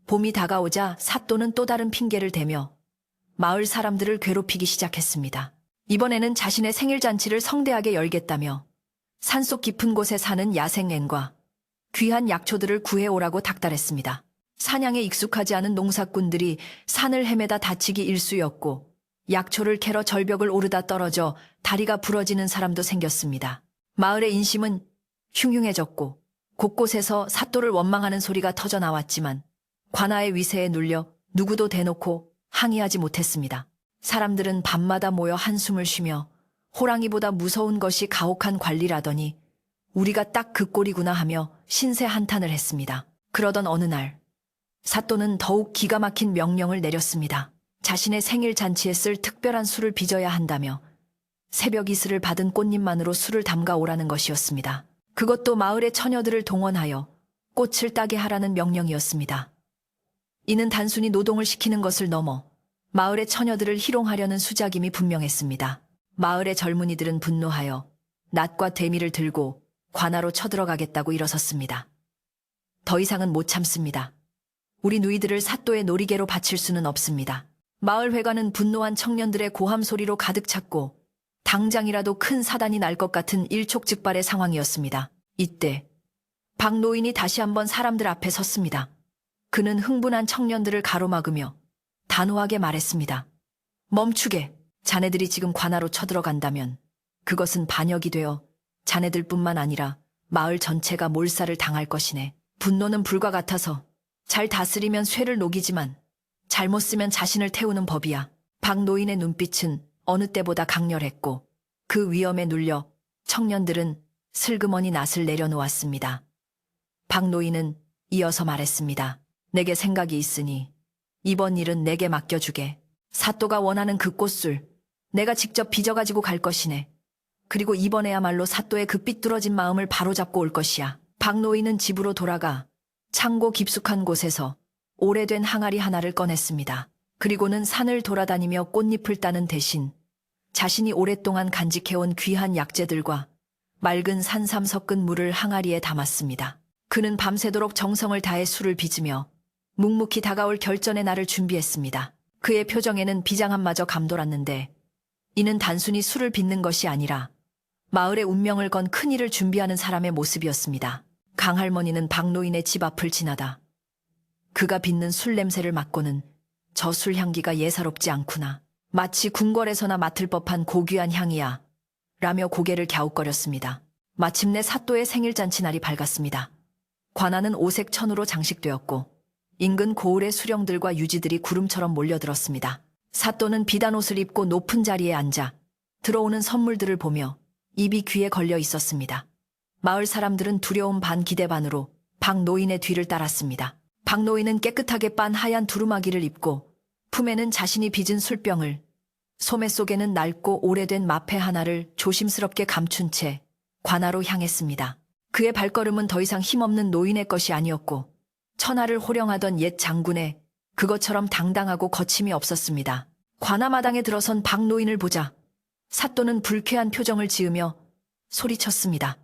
봄이 다가오자 사또는 또 다른 핑계를 대며 마을 사람들을 괴롭히기 시작했습니다. 이번에는 자신의 생일잔치를 성대하게 열겠다며 산속 깊은 곳에 사는 야생앵과 귀한 약초들을 구해오라고 닥달했습니다. 사냥에 익숙하지 않은 농사꾼들이 산을 헤매다 다치기 일쑤였고 약초를 캐러 절벽을 오르다 떨어져 다리가 부러지는 사람도 생겼습니다. 마을의 인심은 흉흉해졌고 곳곳에서 사또를 원망하는 소리가 터져나왔지만 관아의 위세에 눌려 누구도 대놓고 항의하지 못했습니다. 사람들은 밤마다 모여 한숨을 쉬며 호랑이보다 무서운 것이 가혹한 관리라더니 우리가 딱 그 꼴이구나 하며 신세 한탄을 했습니다. 그러던 어느 날 사또는 더욱 기가 막힌 명령을 내렸습니다. 자신의 생일 잔치에 쓸 특별한 술을 빚어야 한다며 새벽 이슬을 받은 꽃잎만으로 술을 담가 오라는 것이었습니다. 그것도 마을의 처녀들을 동원하여 꽃을 따게 하라는 명령이었습니다. 이는 단순히 노동을 시키는 것을 넘어 마을의 처녀들을 희롱하려는 수작임이 분명했습니다. 마을의 젊은이들은 분노하여 낫과 대미를 들고 관아로 쳐들어가겠다고 일어섰습니다. 더 이상은 못 참습니다. 우리 누이들을 사또의 놀이개로 바칠 수는 없습니다. 마을 회관은 분노한 청년들의 고함 소리로 가득 찼고 당장이라도 큰 사단이 날 것 같은 일촉즉발의 상황이었습니다. 이때 박노인이 다시 한번 사람들 앞에 섰습니다. 그는 흥분한 청년들을 가로막으며 단호하게 말했습니다. 멈추게. 자네들이 지금 관아로 쳐들어간다면 그것은 반역이 되어 자네들뿐만 아니라 마을 전체가 몰살을 당할 것이네. 분노는 불과 같아서 잘 다스리면 쇠를 녹이지만 잘못 쓰면 자신을 태우는 법이야. 박노인의 눈빛은 어느 때보다 강렬했고 그 위험에 눌려 청년들은 슬그머니 낯을 내려놓았습니다. 박노인은 이어서 말했습니다. 내게 생각이 있으니 이번 일은 내게 맡겨주게. 사또가 원하는 그 꽃술 내가 직접 빚어가지고 갈 것이네. 그리고 이번에야말로 사또의 그 삐뚤어진 마음을 바로잡고 올 것이야. 박노인은 집으로 돌아가 창고 깊숙한 곳에서 오래된 항아리 하나를 꺼냈습니다. 그리고는 산을 돌아다니며 꽃잎을 따는 대신 자신이 오랫동안 간직해온 귀한 약재들과 맑은 산삼 섞은 물을 항아리에 담았습니다. 그는 밤새도록 정성을 다해 술을 빚으며 묵묵히 다가올 결전의 날을 준비했습니다. 그의 표정에는 비장함마저 감돌았는데 이는 단순히 술을 빚는 것이 아니라 마을의 운명을 건 큰일을 준비하는 사람의 모습이었습니다. 강할머니는 박노인의 집 앞을 지나다 그가 빚는 술 냄새를 맡고는 저 술 향기가 예사롭지 않구나. 마치 궁궐에서나 맡을 법한 고귀한 향이야. 라며 고개를 갸웃거렸습니다. 마침내 사또의 생일잔치 날이 밝았습니다. 관아는 오색 천으로 장식되었고 인근 고을의 수령들과 유지들이 구름처럼 몰려들었습니다. 사또는 비단 옷을 입고 높은 자리에 앉아 들어오는 선물들을 보며 입이 귀에 걸려 있었습니다. 마을 사람들은 두려움 반 기대 반으로 박노인의 뒤를 따랐습니다. 박노인은 깨끗하게 빤 하얀 두루마기를 입고 품에는 자신이 빚은 술병을, 소매 속에는 낡고 오래된 마패 하나를 조심스럽게 감춘 채 관아로 향했습니다. 그의 발걸음은 더 이상 힘없는 노인의 것이 아니었고 천하를 호령하던 옛 장군의 그것처럼 당당하고 거침이 없었습니다. 관아마당에 들어선 박노인을 보자 사또는 불쾌한 표정을 지으며 소리쳤습니다.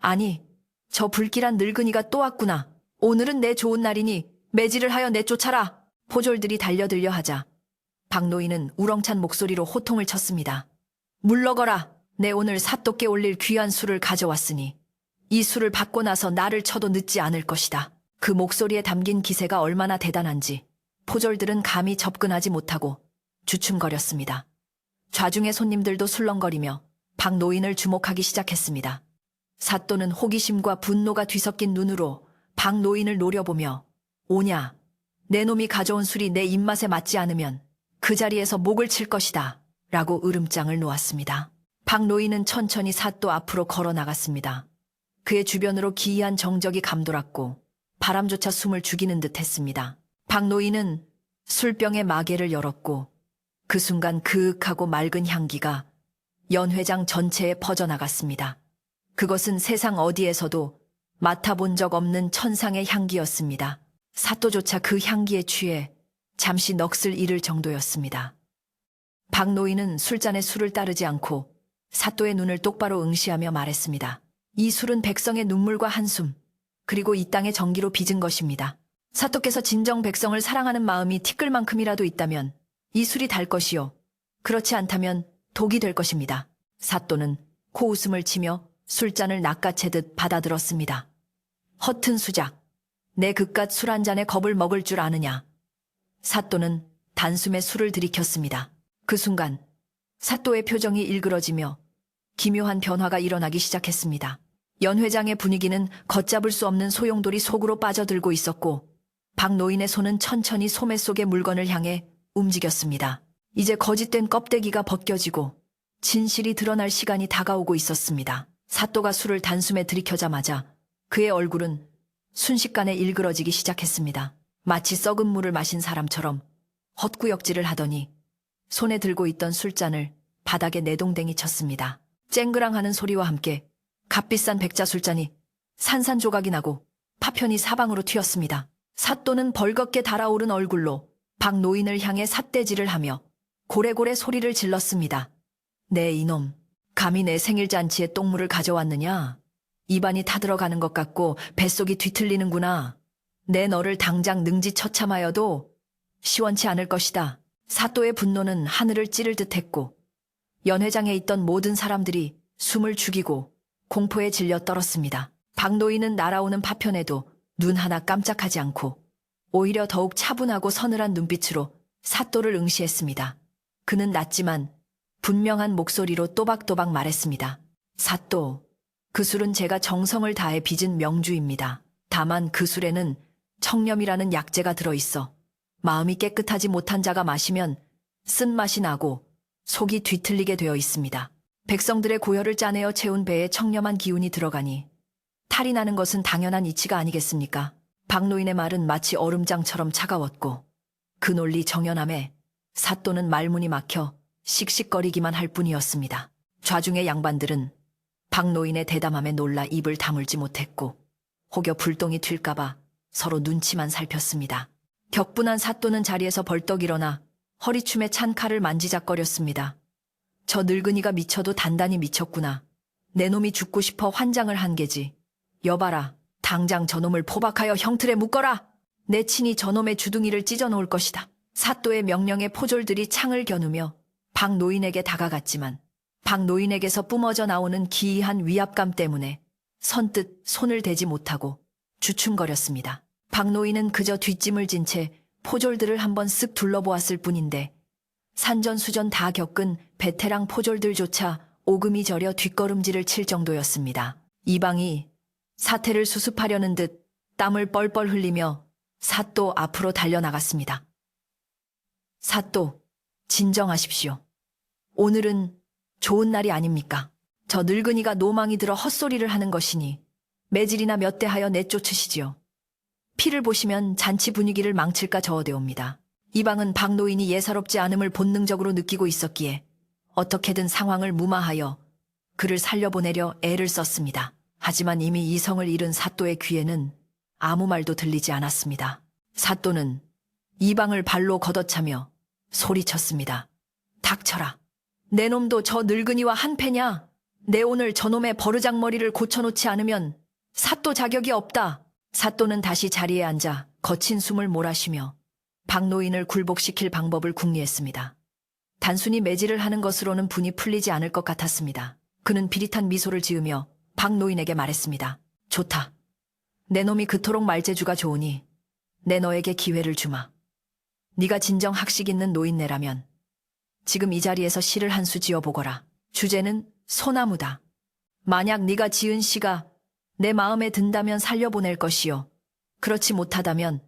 아니, 저 불길한 늙은이가 또 왔구나. 오늘은 내 좋은 날이니 매질을 하여 내쫓아라. 포졸들이 달려들려 하자 박노인은 우렁찬 목소리로 호통을 쳤습니다. 물러거라. 내 오늘 사또께 올릴 귀한 술을 가져왔으니 이 술을 받고 나서 나를 쳐도 늦지 않을 것이다. 그 목소리에 담긴 기세가 얼마나 대단한지 포졸들은 감히 접근하지 못하고 주춤거렸습니다. 좌중의 손님들도 술렁거리며 박노인을 주목하기 시작했습니다. 사또는 호기심과 분노가 뒤섞인 눈으로 박노인을 노려보며 오냐, 내 놈이 가져온 술이 내 입맛에 맞지 않으면 그 자리에서 목을 칠 것이다. 라고 으름장을 놓았습니다. 박 노인은 천천히 사또 앞으로 걸어 나갔습니다. 그의 주변으로 기이한 정적이 감돌았고 바람조차 숨을 죽이는 듯 했습니다. 박 노인은 술병의 마개를 열었고 그 순간 그윽하고 맑은 향기가 연회장 전체에 퍼져나갔습니다. 그것은 세상 어디에서도 맡아본 적 없는 천상의 향기였습니다. 사또조차 그 향기에 취해 잠시 넋을 잃을 정도였습니다. 박 노인은 술잔에 술을 따르지 않고 사또의 눈을 똑바로 응시하며 말했습니다. 이 술은 백성의 눈물과 한숨, 그리고 이 땅의 정기로 빚은 것입니다. 사또께서 진정 백성을 사랑하는 마음이 티끌만큼이라도 있다면 이 술이 달 것이요. 그렇지 않다면 독이 될 것입니다. 사또는 코웃음을 치며 술잔을 낚아채듯 받아들었습니다. 허튼 수작, 내 그깟 술 한 잔에 겁을 먹을 줄 아느냐. 사또는 단숨에 술을 들이켰습니다. 그 순간 사또의 표정이 일그러지며 기묘한 변화가 일어나기 시작했습니다. 연회장의 분위기는 걷잡을 수 없는 소용돌이 속으로 빠져들고 있었고 박 노인의 손은 천천히 소매 속의 물건을 향해 움직였습니다. 이제 거짓된 껍데기가 벗겨지고 진실이 드러날 시간이 다가오고 있었습니다. 사또가 술을 단숨에 들이켜자마자 그의 얼굴은 순식간에 일그러지기 시작했습니다. 마치 썩은 물을 마신 사람처럼 헛구역질을 하더니 손에 들고 있던 술잔을 바닥에 내동댕이 쳤습니다. 쨍그랑하는 소리와 함께 값비싼 백자 술잔이 산산조각이 나고 파편이 사방으로 튀었습니다. 사또는 벌겋게 달아오른 얼굴로 박 노인을 향해 삿대질을 하며 고래고래 소리를 질렀습니다. 네 이놈, 감히 내 생일잔치에 똥물을 가져왔느냐? 입안이 타들어가는 것 같고 뱃속이 뒤틀리는구나. 내 너를 당장 능지처참하여도 시원치 않을 것이다. 사또의 분노는 하늘을 찌를 듯했고 연회장에 있던 모든 사람들이 숨을 죽이고 공포에 질려 떨었습니다. 박 노인은 날아오는 파편에도 눈 하나 깜짝하지 않고 오히려 더욱 차분하고 서늘한 눈빛으로 사또를 응시했습니다. 그는 낮지만 분명한 목소리로 또박또박 말했습니다. 사또, 그 술은 제가 정성을 다해 빚은 명주입니다. 다만 그 술에는 청렴이라는 약재가 들어있어 마음이 깨끗하지 못한 자가 마시면 쓴맛이 나고 속이 뒤틀리게 되어 있습니다. 백성들의 고혈을 짜내어 채운 배에 청렴한 기운이 들어가니 탈이 나는 것은 당연한 이치가 아니겠습니까? 박 노인의 말은 마치 얼음장처럼 차가웠고 그 논리 정연함에 사또는 말문이 막혀 씩씩거리기만 할 뿐이었습니다. 좌중의 양반들은 박 노인의 대담함에 놀라 입을 다물지 못했고 혹여 불똥이 튈까봐 서로 눈치만 살폈습니다. 격분한 사또는 자리에서 벌떡 일어나 허리춤에 찬 칼을 만지작거렸습니다. 저 늙은이가 미쳐도 단단히 미쳤구나. 내 놈이 죽고 싶어 환장을 한 게지. 여봐라, 당장 저놈을 포박하여 형틀에 묶어라. 내 친히 저놈의 주둥이를 찢어놓을 것이다. 사또의 명령에 포졸들이 창을 겨누며 박 노인에게 다가갔지만 박 노인에게서 뿜어져 나오는 기이한 위압감 때문에 선뜻 손을 대지 못하고 주춤거렸습니다. 박 노인은 그저 뒷짐을 진 채 포졸들을 한번 쓱 둘러보았을 뿐인데 산전수전 다 겪은 베테랑 포졸들조차 오금이 저려 뒷걸음질을 칠 정도였습니다. 이방이 사태를 수습하려는 듯 땀을 뻘뻘 흘리며 사또 앞으로 달려나갔습니다. 사또, 진정하십시오. 오늘은 좋은 날이 아닙니까? 저 늙은이가 노망이 들어 헛소리를 하는 것이니 매질이나 몇 대 하여 내쫓으시지요. 피를 보시면 잔치 분위기를 망칠까 저어대옵니다. 이방은 박 노인이 예사롭지 않음을 본능적으로 느끼고 있었기에 어떻게든 상황을 무마하여 그를 살려보내려 애를 썼습니다. 하지만 이미 이성을 잃은 사또의 귀에는 아무 말도 들리지 않았습니다. 사또는 이방을 발로 걷어차며 소리쳤습니다. 닥쳐라. 내 놈도 저 늙은이와 한패냐? 내 오늘 저놈의 버르장머리를 고쳐놓지 않으면 사또 자격이 없다. 사또는 다시 자리에 앉아 거친 숨을 몰아쉬며 박 노인을 굴복시킬 방법을 궁리했습니다. 단순히 매질을 하는 것으로는 분이 풀리지 않을 것 같았습니다. 그는 비릿한 미소를 지으며 박 노인에게 말했습니다. 좋다. 내 놈이 그토록 말재주가 좋으니 내 너에게 기회를 주마. 네가 진정 학식 있는 노인네라면 지금 이 자리에서 시를 한 수 지어보거라. 주제는 소나무다. 만약 네가 지은 시가 내 마음에 든다면 살려보낼 것이요. 그렇지 못하다면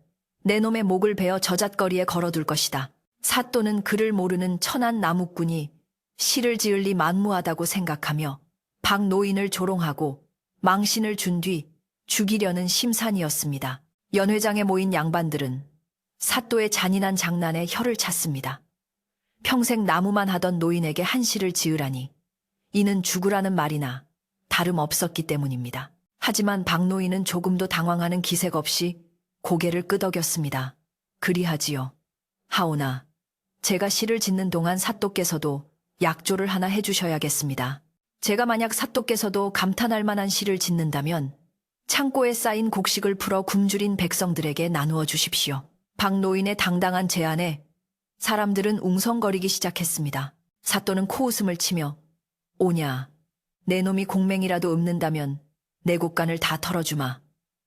내 놈의 목을 베어 저잣거리에 걸어둘 것이다. 사또는 그를 모르는 천한 나무꾼이 시를 지을리 만무하다고 생각하며 박 노인을 조롱하고 망신을 준 뒤 죽이려는 심산이었습니다. 연회장에 모인 양반들은 사또의 잔인한 장난에 혀를 찼습니다. 평생 나무만 하던 노인에게 한 시를 지으라니 이는 죽으라는 말이나 다름없었기 때문입니다. 하지만 박 노인은 조금도 당황하는 기색 없이 고개를 끄덕였습니다. 그리하지요. 하오나 제가 시를 짓는 동안 사또께서도 약조를 하나 해주셔야겠습니다. 제가 만약 사또께서도 감탄할 만한 시를 짓는다면 창고에 쌓인 곡식을 풀어 굶주린 백성들에게 나누어 주십시오. 박 노인의 당당한 제안에 사람들은 웅성거리기 시작했습니다. 사또는 코웃음을 치며 오냐, 내 놈이 공맹이라도 읊는다면 내 곡간을 다 털어주마.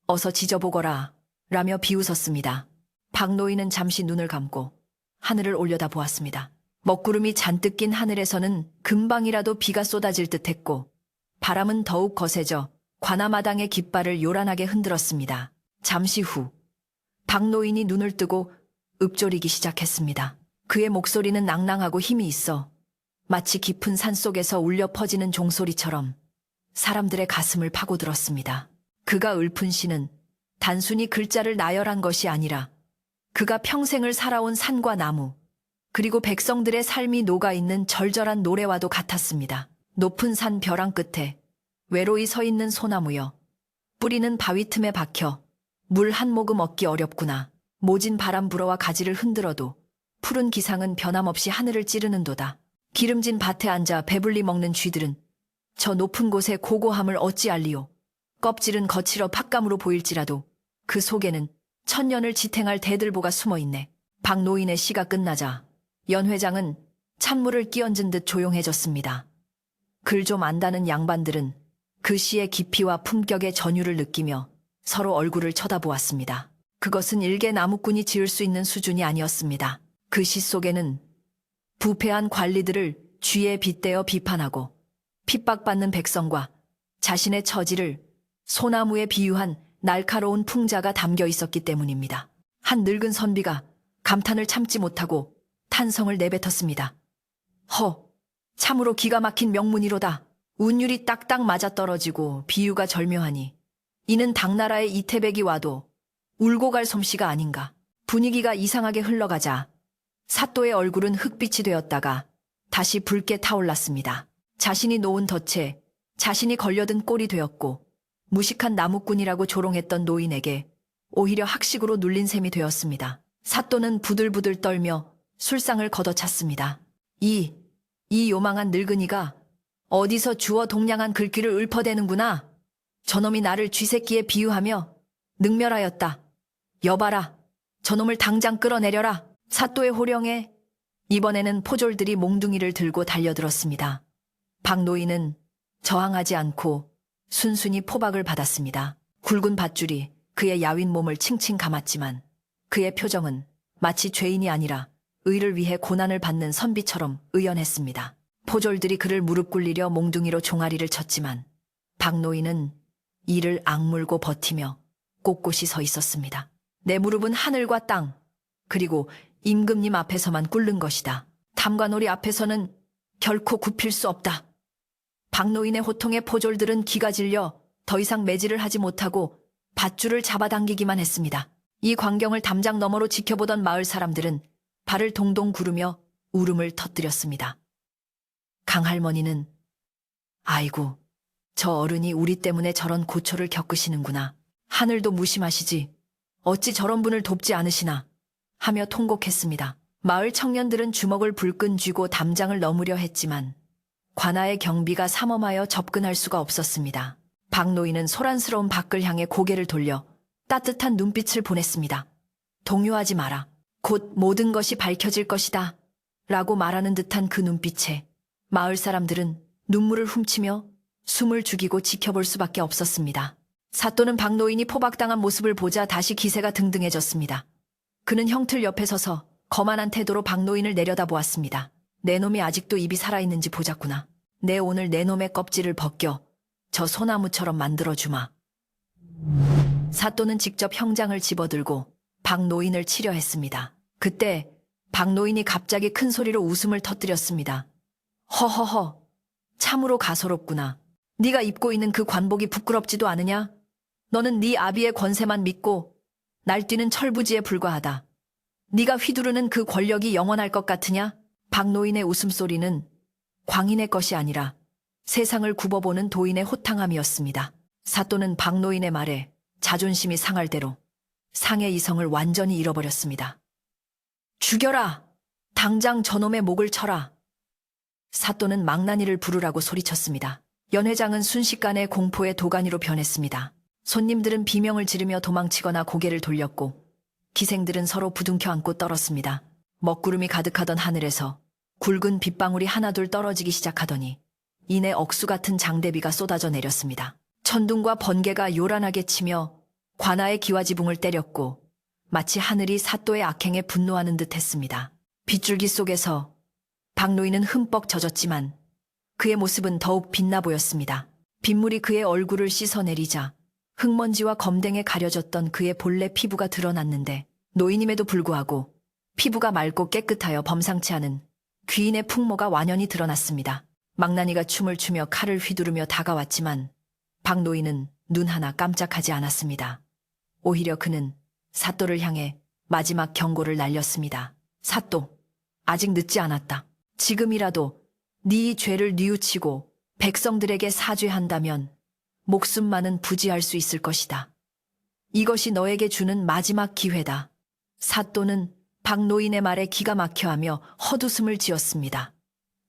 어서 지져보거라 라며 비웃었습니다. 박 노인은 잠시 눈을 감고 하늘을 올려다보았습니다. 먹구름이 잔뜩 낀 하늘에서는 금방이라도 비가 쏟아질 듯했고 바람은 더욱 거세져 관아마당의 깃발을 요란하게 흔들었습니다. 잠시 후 박 노인이 눈을 뜨고 읊조리기 시작했습니다. 그의 목소리는 낭낭하고 힘이 있어 마치 깊은 산속에서 울려 퍼지는 종소리처럼 사람들의 가슴을 파고들었습니다. 그가 읊은 시는 단순히 글자를 나열한 것이 아니라 그가 평생을 살아온 산과 나무 그리고 백성들의 삶이 녹아있는 절절한 노래와도 같았습니다. 높은 산 벼랑 끝에 외로이 서 있는 소나무여 뿌리는 바위 틈에 박혀 물 한 모금 얻기 어렵구나. 모진 바람 불어와 가지를 흔들어도 푸른 기상은 변함없이 하늘을 찌르는도다. 기름진 밭에 앉아 배불리 먹는 쥐들은 저 높은 곳의 고고함을 어찌 알리요. 껍질은 거칠어 팥감으로 보일지라도 그 속에는 천년을 지탱할 대들보가 숨어있네. 박 노인의 시가 끝나자 연 회장은 찬물을 끼얹은 듯 조용해졌습니다. 글 좀 안다는 양반들은 그 시의 깊이와 품격의 전율을 느끼며 서로 얼굴을 쳐다보았습니다. 그것은 일개 나무꾼이 지을 수 있는 수준이 아니었습니다. 그 시 속에는 부패한 관리들을 쥐에 빗대어 비판하고 핍박받는 백성과 자신의 처지를 소나무에 비유한 날카로운 풍자가 담겨 있었기 때문입니다. 한 늙은 선비가 감탄을 참지 못하고 탄성을 내뱉었습니다. 참으로 기가 막힌 명문이로다. 운율이 딱딱 맞아떨어지고 비유가 절묘하니 이는 당나라의 이태백이 와도 울고 갈 솜씨가 아닌가. 분위기가 이상하게 흘러가자 사또의 얼굴은 흑빛이 되었다가 다시 붉게 타올랐습니다. 자신이 놓은 덫에 자신이 걸려든 꼴이 되었고 무식한 나무꾼이라고 조롱했던 노인에게 오히려 학식으로 눌린 셈이 되었습니다. 사또는 부들부들 떨며 술상을 걷어찼습니다. 이 요망한 늙은이가 어디서 주워 동량한 글귀를 읊어대는구나. 저놈이 나를 쥐새끼에 비유하며 능멸하였다. 여봐라. 저놈을 당장 끌어내려라. 사또의 호령에 이번에는 포졸들이 몽둥이를 들고 달려들었습니다. 박 노인은 저항하지 않고 순순히 포박을 받았습니다. 굵은 밧줄이 그의 야윈 몸을 칭칭 감았지만 그의 표정은 마치 죄인이 아니라 의를 위해 고난을 받는 선비처럼 의연했습니다. 포졸들이 그를 무릎 꿇리려 몽둥이로 종아리를 쳤지만 박 노인은 이를 악물고 버티며 꼿꼿이 서 있었습니다. 내 무릎은 하늘과 땅 그리고 임금님 앞에서만 꿇는 것이다. 탐관오리 앞에서는 결코 굽힐 수 없다. 박 노인의 호통에 포졸들은 기가 질려 더 이상 매질을 하지 못하고 밧줄을 잡아당기기만 했습니다. 이 광경을 담장 너머로 지켜보던 마을 사람들은 발을 동동 구르며 울음을 터뜨렸습니다. 강할머니는 아이고, 저 어른이 우리 때문에 저런 고초를 겪으시는구나. 하늘도 무심하시지. 어찌 저런 분을 돕지 않으시나 하며 통곡했습니다. 마을 청년들은 주먹을 불끈 쥐고 담장을 넘으려 했지만 관아의 경비가 삼엄하여 접근할 수가 없었습니다. 박 노인은 소란스러운 밖을 향해 고개를 돌려 따뜻한 눈빛을 보냈습니다. 동요하지 마라. 곧 모든 것이 밝혀질 것이다. 라고 말하는 듯한 그 눈빛에 마을 사람들은 눈물을 훔치며 숨을 죽이고 지켜볼 수밖에 없었습니다. 사또는 박 노인이 포박당한 모습을 보자 다시 기세가 등등해졌습니다. 그는 형틀 옆에 서서 거만한 태도로 박 노인을 내려다보았습니다. 내 놈이 아직도 입이 살아있는지 보자꾸나. 내 오늘 내 놈의 껍질을 벗겨 저 소나무처럼 만들어주마. 사또는 직접 형장을 집어들고 박 노인을 치려 했습니다. 그때 박 노인이 갑자기 큰 소리로 웃음을 터뜨렸습니다. 허허허, 참으로 가소롭구나. 네가 입고 있는 그 관복이 부끄럽지도 않으냐? 너는 네 아비의 권세만 믿고 날뛰는 철부지에 불과하다. 네가 휘두르는 그 권력이 영원할 것 같으냐? 박노인의 웃음소리는 광인의 것이 아니라 세상을 굽어보는 도인의 호탕함이었습니다. 사또는 박노인의 말에 자존심이 상할 대로 상의 이성을 완전히 잃어버렸습니다. 죽여라! 당장 저놈의 목을 쳐라! 사또는 망나니를 부르라고 소리쳤습니다. 연회장은 순식간에 공포의 도가니로 변했습니다. 손님들은 비명을 지르며 도망치거나 고개를 돌렸고 기생들은 서로 부둥켜 안고 떨었습니다. 먹구름이 가득하던 하늘에서 굵은 빗방울이 하나둘 떨어지기 시작하더니 이내 억수 같은 장대비가 쏟아져 내렸습니다. 천둥과 번개가 요란하게 치며 관아의 기와지붕을 때렸고 마치 하늘이 사또의 악행에 분노하는 듯 했습니다. 빗줄기 속에서 박노인은 흠뻑 젖었지만 그의 모습은 더욱 빛나 보였습니다. 빗물이 그의 얼굴을 씻어내리자 흙먼지와 검댕에 가려졌던 그의 본래 피부가 드러났는데 노인임에도 불구하고 피부가 맑고 깨끗하여 범상치 않은 귀인의 풍모가 완연히 드러났습니다. 망나니가 춤을 추며 칼을 휘두르며 다가왔지만 박노인은 눈 하나 깜짝하지 않았습니다. 오히려 그는 사또를 향해 마지막 경고를 날렸습니다. 사또, 아직 늦지 않았다. 지금이라도 네 죄를 뉘우치고 백성들에게 사죄한다면 목숨만은 부지할 수 있을 것이다. 이것이 너에게 주는 마지막 기회다. 사또는 박노인의 말에 기가 막혀하며 헛웃음을 지었습니다.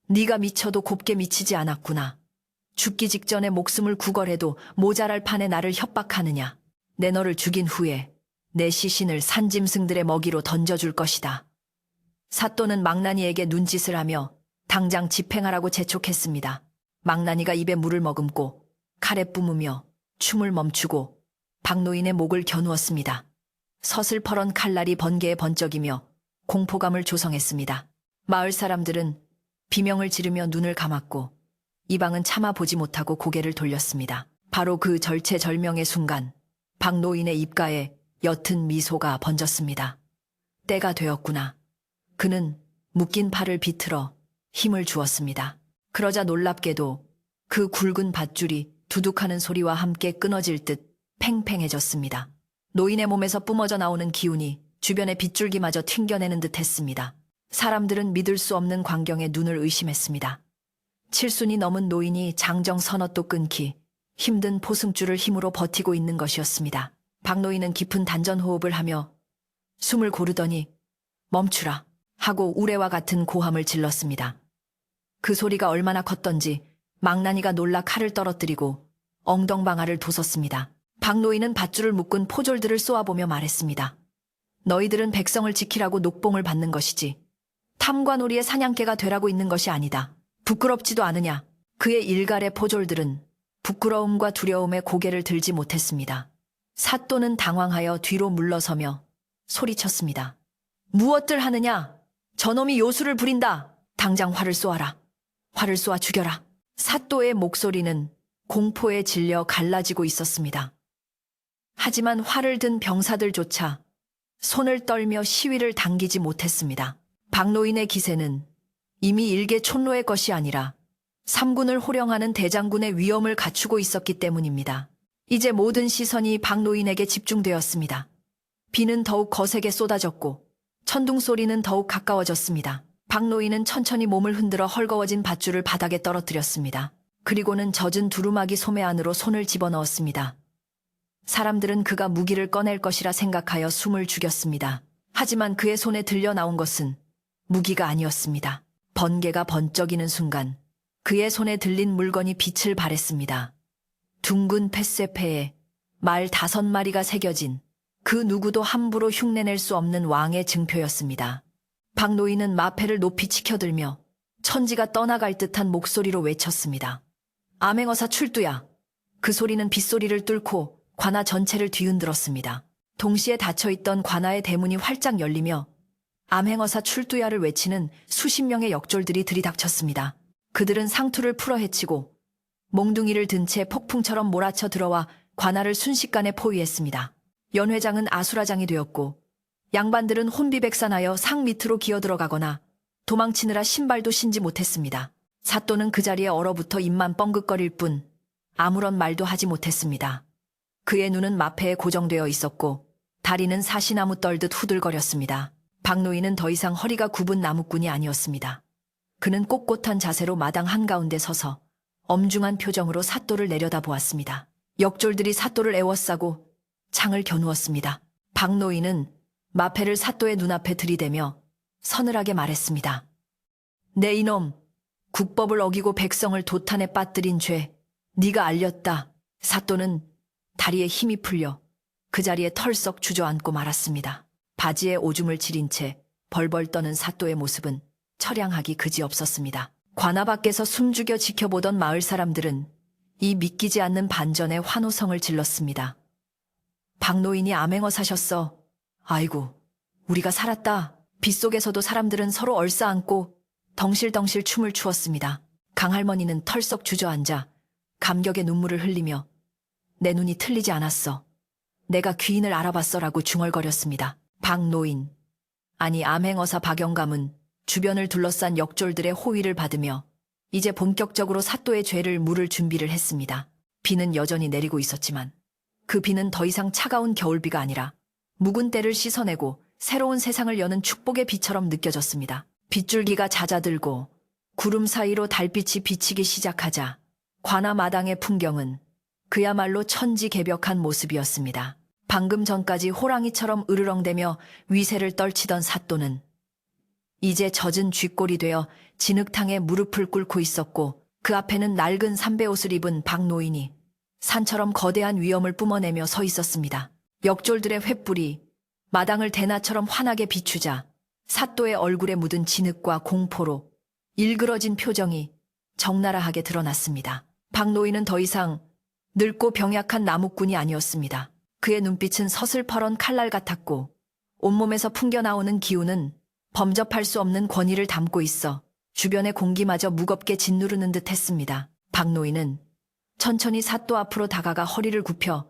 네가 미쳐도 곱게 미치지 않았구나. 죽기 직전에 목숨을 구걸해도 모자랄 판에 나를 협박하느냐. 내 너를 죽인 후에 내 시신을 산짐승들의 먹이로 던져줄 것이다. 사또는 망나니에게 눈짓을 하며 당장 집행하라고 재촉했습니다. 망나니가 입에 물을 머금고 칼에 뿜으며 춤을 멈추고 박노인의 목을 겨누었습니다. 서슬퍼런 칼날이 번개에 번쩍이며 공포감을 조성했습니다. 마을 사람들은 비명을 지르며 눈을 감았고 이방은 참아 보지 못하고 고개를 돌렸습니다. 바로 그 절체절명의 순간 박노인의 입가에 옅은 미소가 번졌습니다. 때가 되었구나. 그는 묶인 팔을 비틀어 힘을 주었습니다. 그러자 놀랍게도 그 굵은 밧줄이 두둑하는 소리와 함께 끊어질 듯 팽팽해졌습니다. 노인의 몸에서 뿜어져 나오는 기운이 주변의 빗줄기마저 튕겨내는 듯 했습니다. 사람들은 믿을 수 없는 광경에 눈을 의심했습니다. 칠순이 넘은 노인이 장정 서너도 끊기 힘든 포승줄을 힘으로 버티고 있는 것이었습니다. 박노인은 깊은 단전호흡을 하며 숨을 고르더니 멈추라 하고 우레와 같은 고함을 질렀습니다. 그 소리가 얼마나 컸던지 망나니가 놀라 칼을 떨어뜨리고 엉덩방아를 도섰습니다. 박노인은 밧줄을 묶은 포졸들을 쏘아보며 말했습니다. 너희들은 백성을 지키라고 녹봉을 받는 것이지 탐관오리의 사냥개가 되라고 있는 것이 아니다. 부끄럽지도 않으냐. 그의 일갈의 포졸들은 부끄러움과 두려움에 고개를 들지 못했습니다. 사또는 당황하여 뒤로 물러서며 소리쳤습니다. 무엇들 하느냐? 저놈이 요술을 부린다. 당장 활을 쏘아라. 활을 쏘아 죽여라. 사또의 목소리는 공포에 질려 갈라지고 있었습니다. 하지만 활을 든 병사들조차 손을 떨며 시위를 당기지 못했습니다. 박노인의 기세는 이미 일개 촌로의 것이 아니라 삼군을 호령하는 대장군의 위엄을 갖추고 있었기 때문입니다. 이제 모든 시선이 박노인에게 집중되었습니다. 비는 더욱 거세게 쏟아졌고 천둥 소리는 더욱 가까워졌습니다. 박노인은 천천히 몸을 흔들어 헐거워진 밧줄을 바닥에 떨어뜨렸습니다. 그리고는 젖은 두루마기 소매 안으로 손을 집어넣었습니다. 사람들은 그가 무기를 꺼낼 것이라 생각하여 숨을 죽였습니다. 하지만 그의 손에 들려 나온 것은 무기가 아니었습니다. 번개가 번쩍이는 순간 그의 손에 들린 물건이 빛을 발했습니다. 둥근 펫쇠패에 말 5마리가 새겨진 그 누구도 함부로 흉내낼 수 없는 왕의 증표였습니다. 박노인은 마패를 높이 치켜들며 천지가 떠나갈 듯한 목소리로 외쳤습니다. 암행어사 출두야. 그 소리는 빗소리를 뚫고 관아 전체를 뒤흔들었습니다. 동시에 닫혀있던 관아의 대문이 활짝 열리며 암행어사 출두야를 외치는 수십 명의 역졸들이 들이닥쳤습니다. 그들은 상투를 풀어 헤치고 몽둥이를 든 채 폭풍처럼 몰아쳐 들어와 관아를 순식간에 포위했습니다. 연회장은 아수라장이 되었고 양반들은 혼비백산하여 상 밑으로 기어들어가거나 도망치느라 신발도 신지 못했습니다. 사또는 그 자리에 얼어붙어 입만 뻥긋거릴 뿐 아무런 말도 하지 못했습니다. 그의 눈은 마패에 고정되어 있었고 다리는 사시나무 떨듯 후들거렸습니다. 박노인은 더 이상 허리가 굽은 나무꾼이 아니었습니다. 그는 꼿꼿한 자세로 마당 한가운데 서서 엄중한 표정으로 사또를 내려다보았습니다. 역졸들이 사또를 애워싸고 창을 겨누었습니다. 박노인은 마패를 사또의 눈앞에 들이대며 서늘하게 말했습니다. 내 이놈, 국법을 어기고 백성을 도탄에 빠뜨린 죄, 네가 알렸다. 사또는 다리에 힘이 풀려 그 자리에 털썩 주저앉고 말았습니다. 바지에 오줌을 지린 채 벌벌 떠는 사또의 모습은 처량하기 그지없었습니다. 관아 밖에서 숨죽여 지켜보던 마을 사람들은 이 믿기지 않는 반전에 환호성을 질렀습니다. 박노인이 암행어 사셨어. 아이고, 우리가 살았다. 빗속에서도 사람들은 서로 얼싸안고 덩실덩실 춤을 추었습니다. 강할머니는 털썩 주저앉아 감격의 눈물을 흘리며 내 눈이 틀리지 않았어. 내가 귀인을 알아봤어라고 중얼거렸습니다. 박노인, 아니 암행어사 박영감은 주변을 둘러싼 역졸들의 호위를 받으며 이제 본격적으로 사또의 죄를 물을 준비를 했습니다. 비는 여전히 내리고 있었지만 그 비는 더 이상 차가운 겨울비가 아니라 묵은 때를 씻어내고 새로운 세상을 여는 축복의 비처럼 느껴졌습니다. 빗줄기가 잦아들고 구름 사이로 달빛이 비치기 시작하자 관아 마당의 풍경은 그야말로 천지개벽한 모습이었습니다. 방금 전까지 호랑이처럼 으르렁대며 위세를 떨치던 사또는 이제 젖은 쥐꼴이 되어 진흙탕에 무릎을 꿇고 있었고 그 앞에는 낡은 삼배옷을 입은 박노인이 산처럼 거대한 위엄을 뿜어내며 서 있었습니다. 역졸들의 횃불이 마당을 대낮처럼 환하게 비추자 사또의 얼굴에 묻은 진흙과 공포로 일그러진 표정이 적나라하게 드러났습니다. 박노인은 더 이상 늙고 병약한 나무꾼이 아니었습니다. 그의 눈빛은 서슬퍼런 칼날 같았고 온몸에서 풍겨나오는 기운은 범접할 수 없는 권위를 담고 있어 주변의 공기마저 무겁게 짓누르는 듯 했습니다. 박노인은 천천히 사또 앞으로 다가가 허리를 굽혀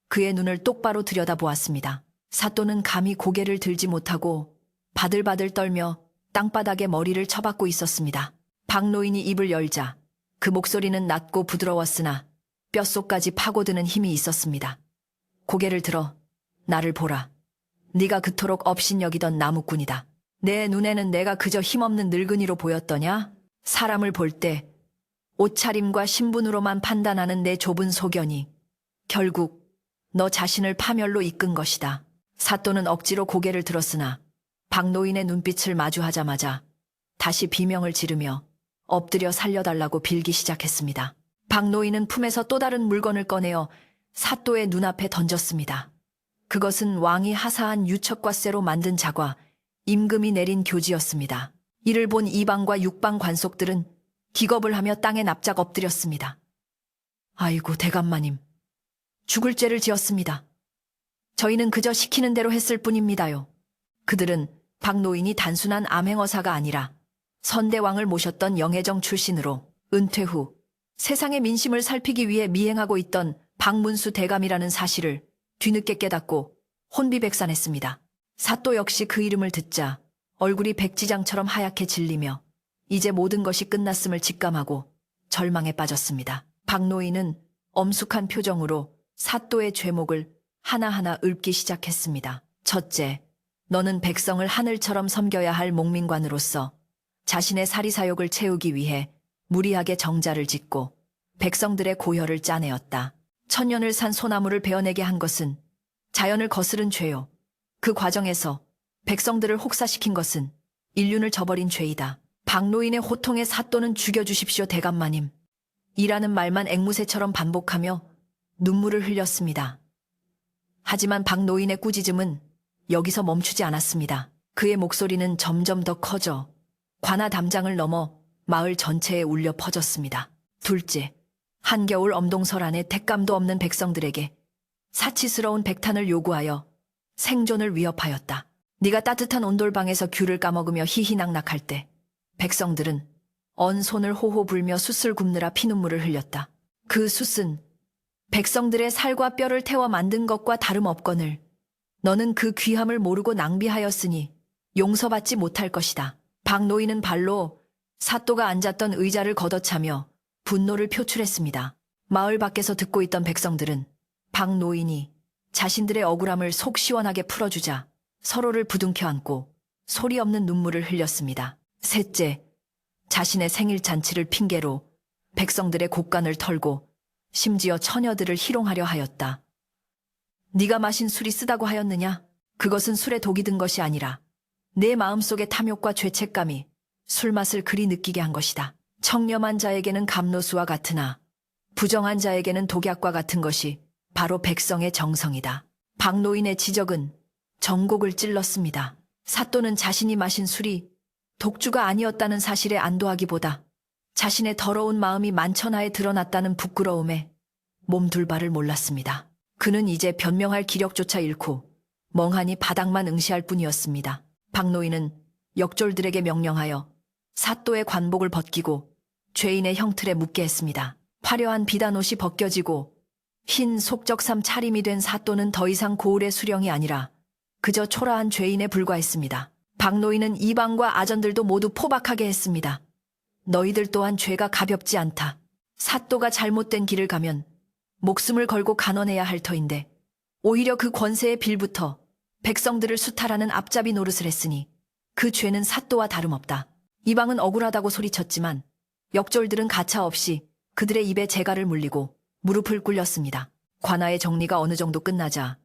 그의 눈을 똑바로 들여다보았습니다. 사또는 감히 고개를 들지 못하고 바들바들 떨며 땅바닥에 머리를 쳐박고 있었습니다. 박노인이 입을 열자 그 목소리는 낮고 부드러웠으나 뼛속까지 파고드는 힘이 있었습니다. 고개를 들어 나를 보라. 네가 그토록 업신여기던 나무꾼이다. 내 눈에는 내가 그저 힘없는 늙은이로 보였더냐? 사람을 볼 때 옷차림과 신분으로만 판단하는 내 좁은 소견이 결국 너 자신을 파멸로 이끈 것이다. 사또는 억지로 고개를 들었으나 박노인의 눈빛을 마주하자마자 다시 비명을 지르며 엎드려 살려달라고 빌기 시작했습니다. 박노인은 품에서 또 다른 물건을 꺼내어 사또의 눈앞에 던졌습니다. 그것은 왕이 하사한 유척과 쇠로 만든 자과 임금이 내린 교지였습니다. 이를 본 이방과 육방 관속들은 기겁을 하며 땅에 납작 엎드렸습니다. 아이고 대감마님, 죽을 죄를 지었습니다. 저희는 그저 시키는 대로 했을 뿐입니다요. 그들은 박노인이 단순한 암행어사가 아니라 선대왕을 모셨던 영해정 출신으로 은퇴 후 세상의 민심을 살피기 위해 미행하고 있던 박문수 대감이라는 사실을 뒤늦게 깨닫고 혼비백산했습니다. 사또 역시 그 이름을 듣자 얼굴이 백지장처럼 하얗게 질리며 이제 모든 것이 끝났음을 직감하고 절망에 빠졌습니다. 박노인은 엄숙한 표정으로 사또의 죄목을 하나하나 읊기 시작했습니다. 첫째, 너는 백성을 하늘처럼 섬겨야 할 목민관으로서 자신의 사리사욕을 채우기 위해 무리하게 정자를 짓고 백성들의 고혈을 짜내었다. 천년을 산 소나무를 베어내게 한 것은 자연을 거스른 죄요. 그 과정에서 백성들을 혹사시킨 것은 인륜을 저버린 죄이다. 박노인의 호통에 사또는 죽여주십시오 대감마님. 이라는 말만 앵무새처럼 반복하며 눈물을 흘렸습니다. 하지만 박노인의 꾸짖음은 여기서 멈추지 않았습니다. 그의 목소리는 점점 더 커져 관아 담장을 넘어 마을 전체에 울려 퍼졌습니다. 둘째, 한겨울 엄동설 안에 택감도 없는 백성들에게 사치스러운 백탄을 요구하여 생존을 위협하였다. 네가 따뜻한 온돌방에서 귤을 까먹으며 희희낙낙할 때 백성들은 언 손을 호호 불며 숯을 굽느라 피눈물을 흘렸다. 그 숯은 백성들의 살과 뼈를 태워 만든 것과 다름없거늘 너는 그 귀함을 모르고 낭비하였으니 용서받지 못할 것이다. 박노인은 발로 사또가 앉았던 의자를 걷어차며 분노를 표출했습니다. 마을 밖에서 듣고 있던 백성들은 박 노인이 자신들의 억울함을 속 시원하게 풀어주자 서로를 부둥켜 안고 소리 없는 눈물을 흘렸습니다. 셋째, 자신의 생일 잔치를 핑계로 백성들의 곡간을 털고 심지어 처녀들을 희롱하려 하였다. 네가 마신 술이 쓰다고 하였느냐? 그것은 술에 독이 든 것이 아니라 내 마음속의 탐욕과 죄책감이 술맛을 그리 느끼게 한 것이다. 청렴한 자에게는 감로수와 같으나 부정한 자에게는 독약과 같은 것이 바로 백성의 정성이다. 박노인의 지적은 전곡을 찔렀습니다. 사또는 자신이 마신 술이 독주가 아니었다는 사실에 안도하기보다 자신의 더러운 마음이 만천하에 드러났다는 부끄러움에 몸둘 바를 몰랐습니다. 그는 이제 변명할 기력조차 잃고 멍하니 바닥만 응시할 뿐이었습니다. 박노인은 역졸들에게 명령하여 사또의 관복을 벗기고 죄인의 형틀에 묻게 했습니다. 화려한 비단옷이 벗겨지고 흰 속적삼 차림이 된 사또는 더 이상 고을의 수령이 아니라 그저 초라한 죄인에 불과했습니다. 박노인은 이방과 아전들도 모두 포박하게 했습니다. 너희들 또한 죄가 가볍지 않다. 사또가 잘못된 길을 가면 목숨을 걸고 간언해야 할 터인데 오히려 그 권세에 빌부터 백성들을 수탈하는 앞잡이 노릇을 했으니 그 죄는 사또와 다름없다. 이방은 억울하다고 소리쳤지만 역졸들은 가차없이 그들의 입에 재갈을 물리고 무릎을 꿇렸습니다. 관아의 정리가 어느 정도 끝나자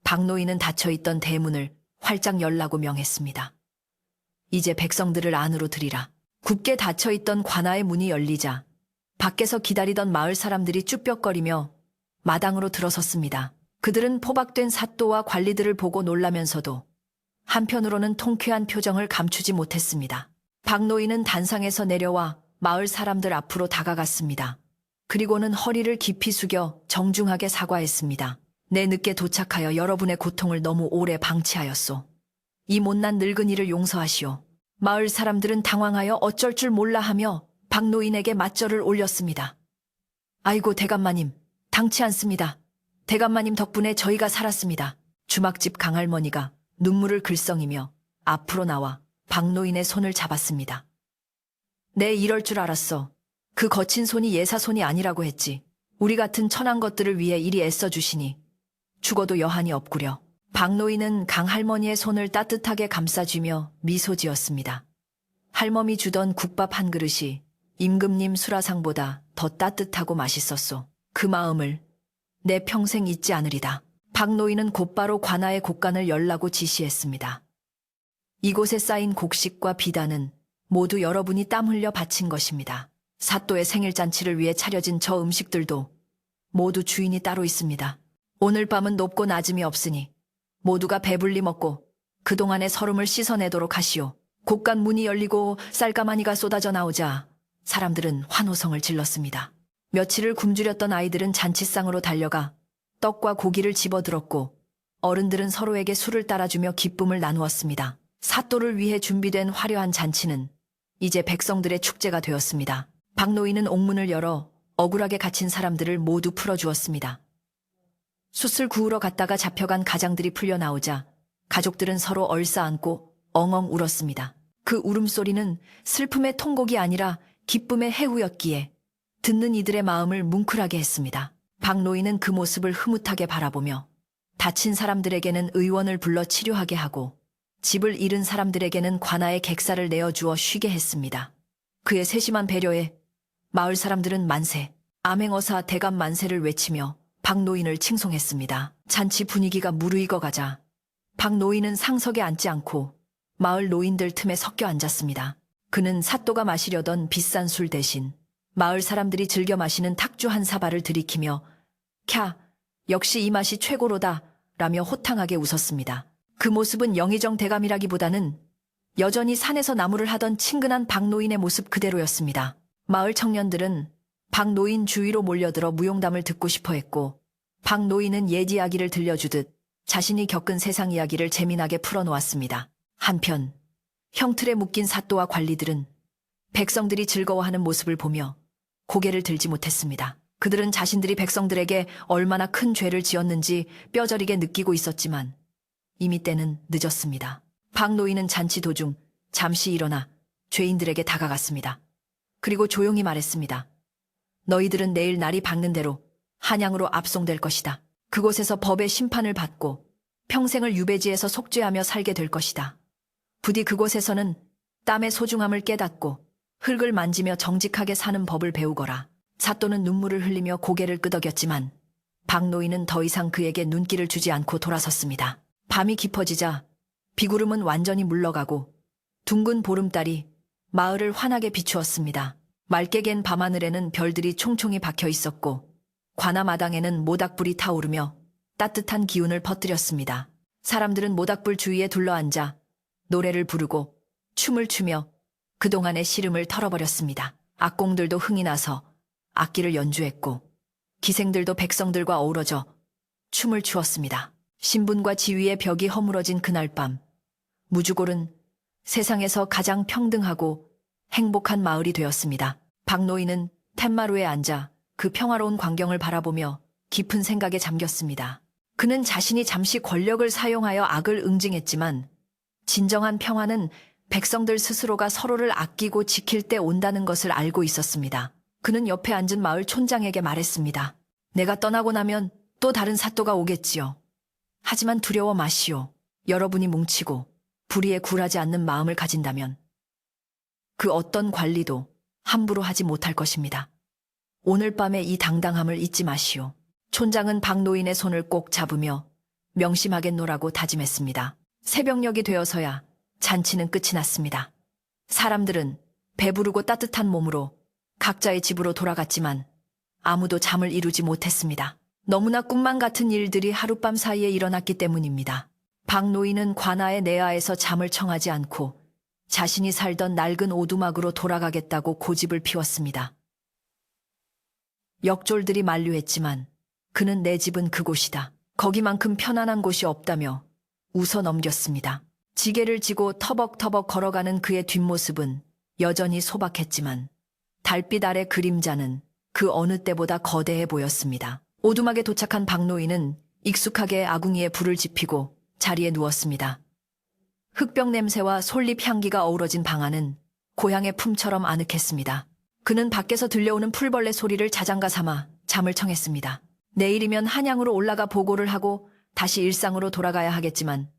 박노인은 닫혀있던 대문을 활짝 열라고 명했습니다. 이제 백성들을 안으로 들이라. 굳게 닫혀있던 관아의 문이 열리자 밖에서 기다리던 마을 사람들이 쭈뼛거리며 마당으로 들어섰습니다. 그들은 포박된 사또와 관리들을 보고 놀라면서도 한편으로는 통쾌한 표정을 감추지 못했습니다. 박노인은 단상에서 내려와 마을 사람들 앞으로 다가갔습니다. 그리고는 허리를 깊이 숙여 정중하게 사과했습니다. 내 늦게 도착하여 여러분의 고통을 너무 오래 방치하였소. 이 못난 늙은이를 용서하시오. 마을 사람들은 당황하여 어쩔 줄 몰라 하며 박노인에게 맞절을 올렸습니다. 아이고 대감마님, 당치 않습니다. 대감마님 덕분에 저희가 살았습니다. 주막집 강할머니가 눈물을 글썽이며 앞으로 나와 박노인의 손을 잡았습니다. 네, 이럴 줄 알았어. 그 거친 손이 예사손이 아니라고 했지. 우리 같은 천한 것들을 위해 이리 애써주시니 죽어도 여한이 없구려. 박노인은 강할머니의 손을 따뜻하게 감싸주며 미소 지었습니다. 할멈이 주던 국밥 한 그릇이 임금님 수라상보다 더 따뜻하고 맛있었소. 그 마음을 내 평생 잊지 않으리다. 박노인은 곧바로 관아의 곡간을 열라고 지시했습니다. 이곳에 쌓인 곡식과 비단은 모두 여러분이 땀 흘려 바친 것입니다. 사또의 생일잔치를 위해 차려진 저 음식들도 모두 주인이 따로 있습니다. 오늘 밤은 높고 낮음이 없으니 모두가 배불리 먹고 그동안의 서름을 씻어내도록 하시오. 곡간 문이 열리고 쌀가마니가 쏟아져 나오자 사람들은 환호성을 질렀습니다. 며칠을 굶주렸던 아이들은 잔치상으로 달려가 떡과 고기를 집어들었고 어른들은 서로에게 술을 따라주며 기쁨을 나누었습니다. 사또를 위해 준비된 화려한 잔치는 이제 백성들의 축제가 되었습니다. 박노인은 옥문을 열어 억울하게 갇힌 사람들을 모두 풀어주었습니다. 숯을 구우러 갔다가 잡혀간 가장들이 풀려나오자 가족들은 서로 얼싸안고 엉엉 울었습니다. 그 울음소리는 슬픔의 통곡이 아니라 기쁨의 해후였기에 듣는 이들의 마음을 뭉클하게 했습니다. 박노인은 그 모습을 흐뭇하게 바라보며 다친 사람들에게는 의원을 불러 치료하게 하고 집을 잃은 사람들에게는 관아의 객사를 내어주어 쉬게 했습니다. 그의 세심한 배려에 마을 사람들은 만세, 암행어사 대감 만세를 외치며 박노인을 칭송했습니다. 잔치 분위기가 무르익어가자 박노인은 상석에 앉지 않고 마을 노인들 틈에 섞여 앉았습니다. 그는 사또가 마시려던 비싼 술 대신 마을 사람들이 즐겨 마시는 탁주 한 사발을 들이키며 캬, 역시 이 맛이 최고로다 라며 호탕하게 웃었습니다. 그 모습은 영의정 대감이라기보다는 여전히 산에서 나무를 하던 친근한 박노인의 모습 그대로였습니다. 마을 청년들은 박노인 주위로 몰려들어 무용담을 듣고 싶어 했고 박노인은 옛 이야기를 들려주듯 자신이 겪은 세상 이야기를 재미나게 풀어놓았습니다. 한편 형틀에 묶인 사또와 관리들은 백성들이 즐거워하는 모습을 보며 고개를 들지 못했습니다. 그들은 자신들이 백성들에게 얼마나 큰 죄를 지었는지 뼈저리게 느끼고 있었지만 이미 때는 늦었습니다. 박노인은 잔치 도중 잠시 일어나 죄인들에게 다가갔습니다. 그리고 조용히 말했습니다. 너희들은 내일 날이 밝는 대로 한양으로 압송될 것이다. 그곳에서 법의 심판을 받고 평생을 유배지에서 속죄하며 살게 될 것이다. 부디 그곳에서는 땀의 소중함을 깨닫고 흙을 만지며 정직하게 사는 법을 배우거라. 사또는 눈물을 흘리며 고개를 끄덕였지만 박노인은 더 이상 그에게 눈길을 주지 않고 돌아섰습니다. 밤이 깊어지자 비구름은 완전히 물러가고 둥근 보름달이 마을을 환하게 비추었습니다. 맑게 갠 밤하늘에는 별들이 총총히 박혀 있었고 관아마당에는 모닥불이 타오르며 따뜻한 기운을 퍼뜨렸습니다. 사람들은 모닥불 주위에 둘러앉아 노래를 부르고 춤을 추며 그동안의 시름을 털어버렸습니다. 악공들도 흥이 나서 악기를 연주했고 기생들도 백성들과 어우러져 춤을 추었습니다. 신분과 지위의 벽이 허물어진 그날 밤, 무주골은 세상에서 가장 평등하고 행복한 마을이 되었습니다. 박노인은 툇마루에 앉아 그 평화로운 광경을 바라보며 깊은 생각에 잠겼습니다. 그는 자신이 잠시 권력을 사용하여 악을 응징했지만 진정한 평화는 백성들 스스로가 서로를 아끼고 지킬 때 온다는 것을 알고 있었습니다. 그는 옆에 앉은 마을 촌장에게 말했습니다. 내가 떠나고 나면 또 다른 사또가 오겠지요. 하지만 두려워 마시오. 여러분이 뭉치고 불의에 굴하지 않는 마음을 가진다면 그 어떤 관리도 함부로 하지 못할 것입니다. 오늘 밤에 이 당당함을 잊지 마시오. 촌장은 박노인의 손을 꼭 잡으며 명심하겠노라고 다짐했습니다. 새벽녘이 되어서야 잔치는 끝이 났습니다. 사람들은 배부르고 따뜻한 몸으로 각자의 집으로 돌아갔지만 아무도 잠을 이루지 못했습니다. 너무나 꿈만 같은 일들이 하룻밤 사이에 일어났기 때문입니다. 박노인은 관아의 내하에서 잠을 청하지 않고 자신이 살던 낡은 오두막으로 돌아가겠다고 고집을 피웠습니다. 역졸들이 만류했지만 그는 내 집은 그곳이다. 거기만큼 편안한 곳이 없다며 웃어 넘겼습니다. 지게를 지고 터벅터벅 걸어가는 그의 뒷모습은 여전히 소박했지만 달빛 아래 그림자는 그 어느 때보다 거대해 보였습니다. 오두막에 도착한 박노인은 익숙하게 아궁이에 불을 지피고 자리에 누웠습니다. 흙병 냄새와 솔잎 향기가 어우러진 방 안은 고향의 품처럼 아늑했습니다. 그는 밖에서 들려오는 풀벌레 소리를 자장가 삼아 잠을 청했습니다. 내일이면 한양으로 올라가 보고를 하고 다시 일상으로 돌아가야 하겠지만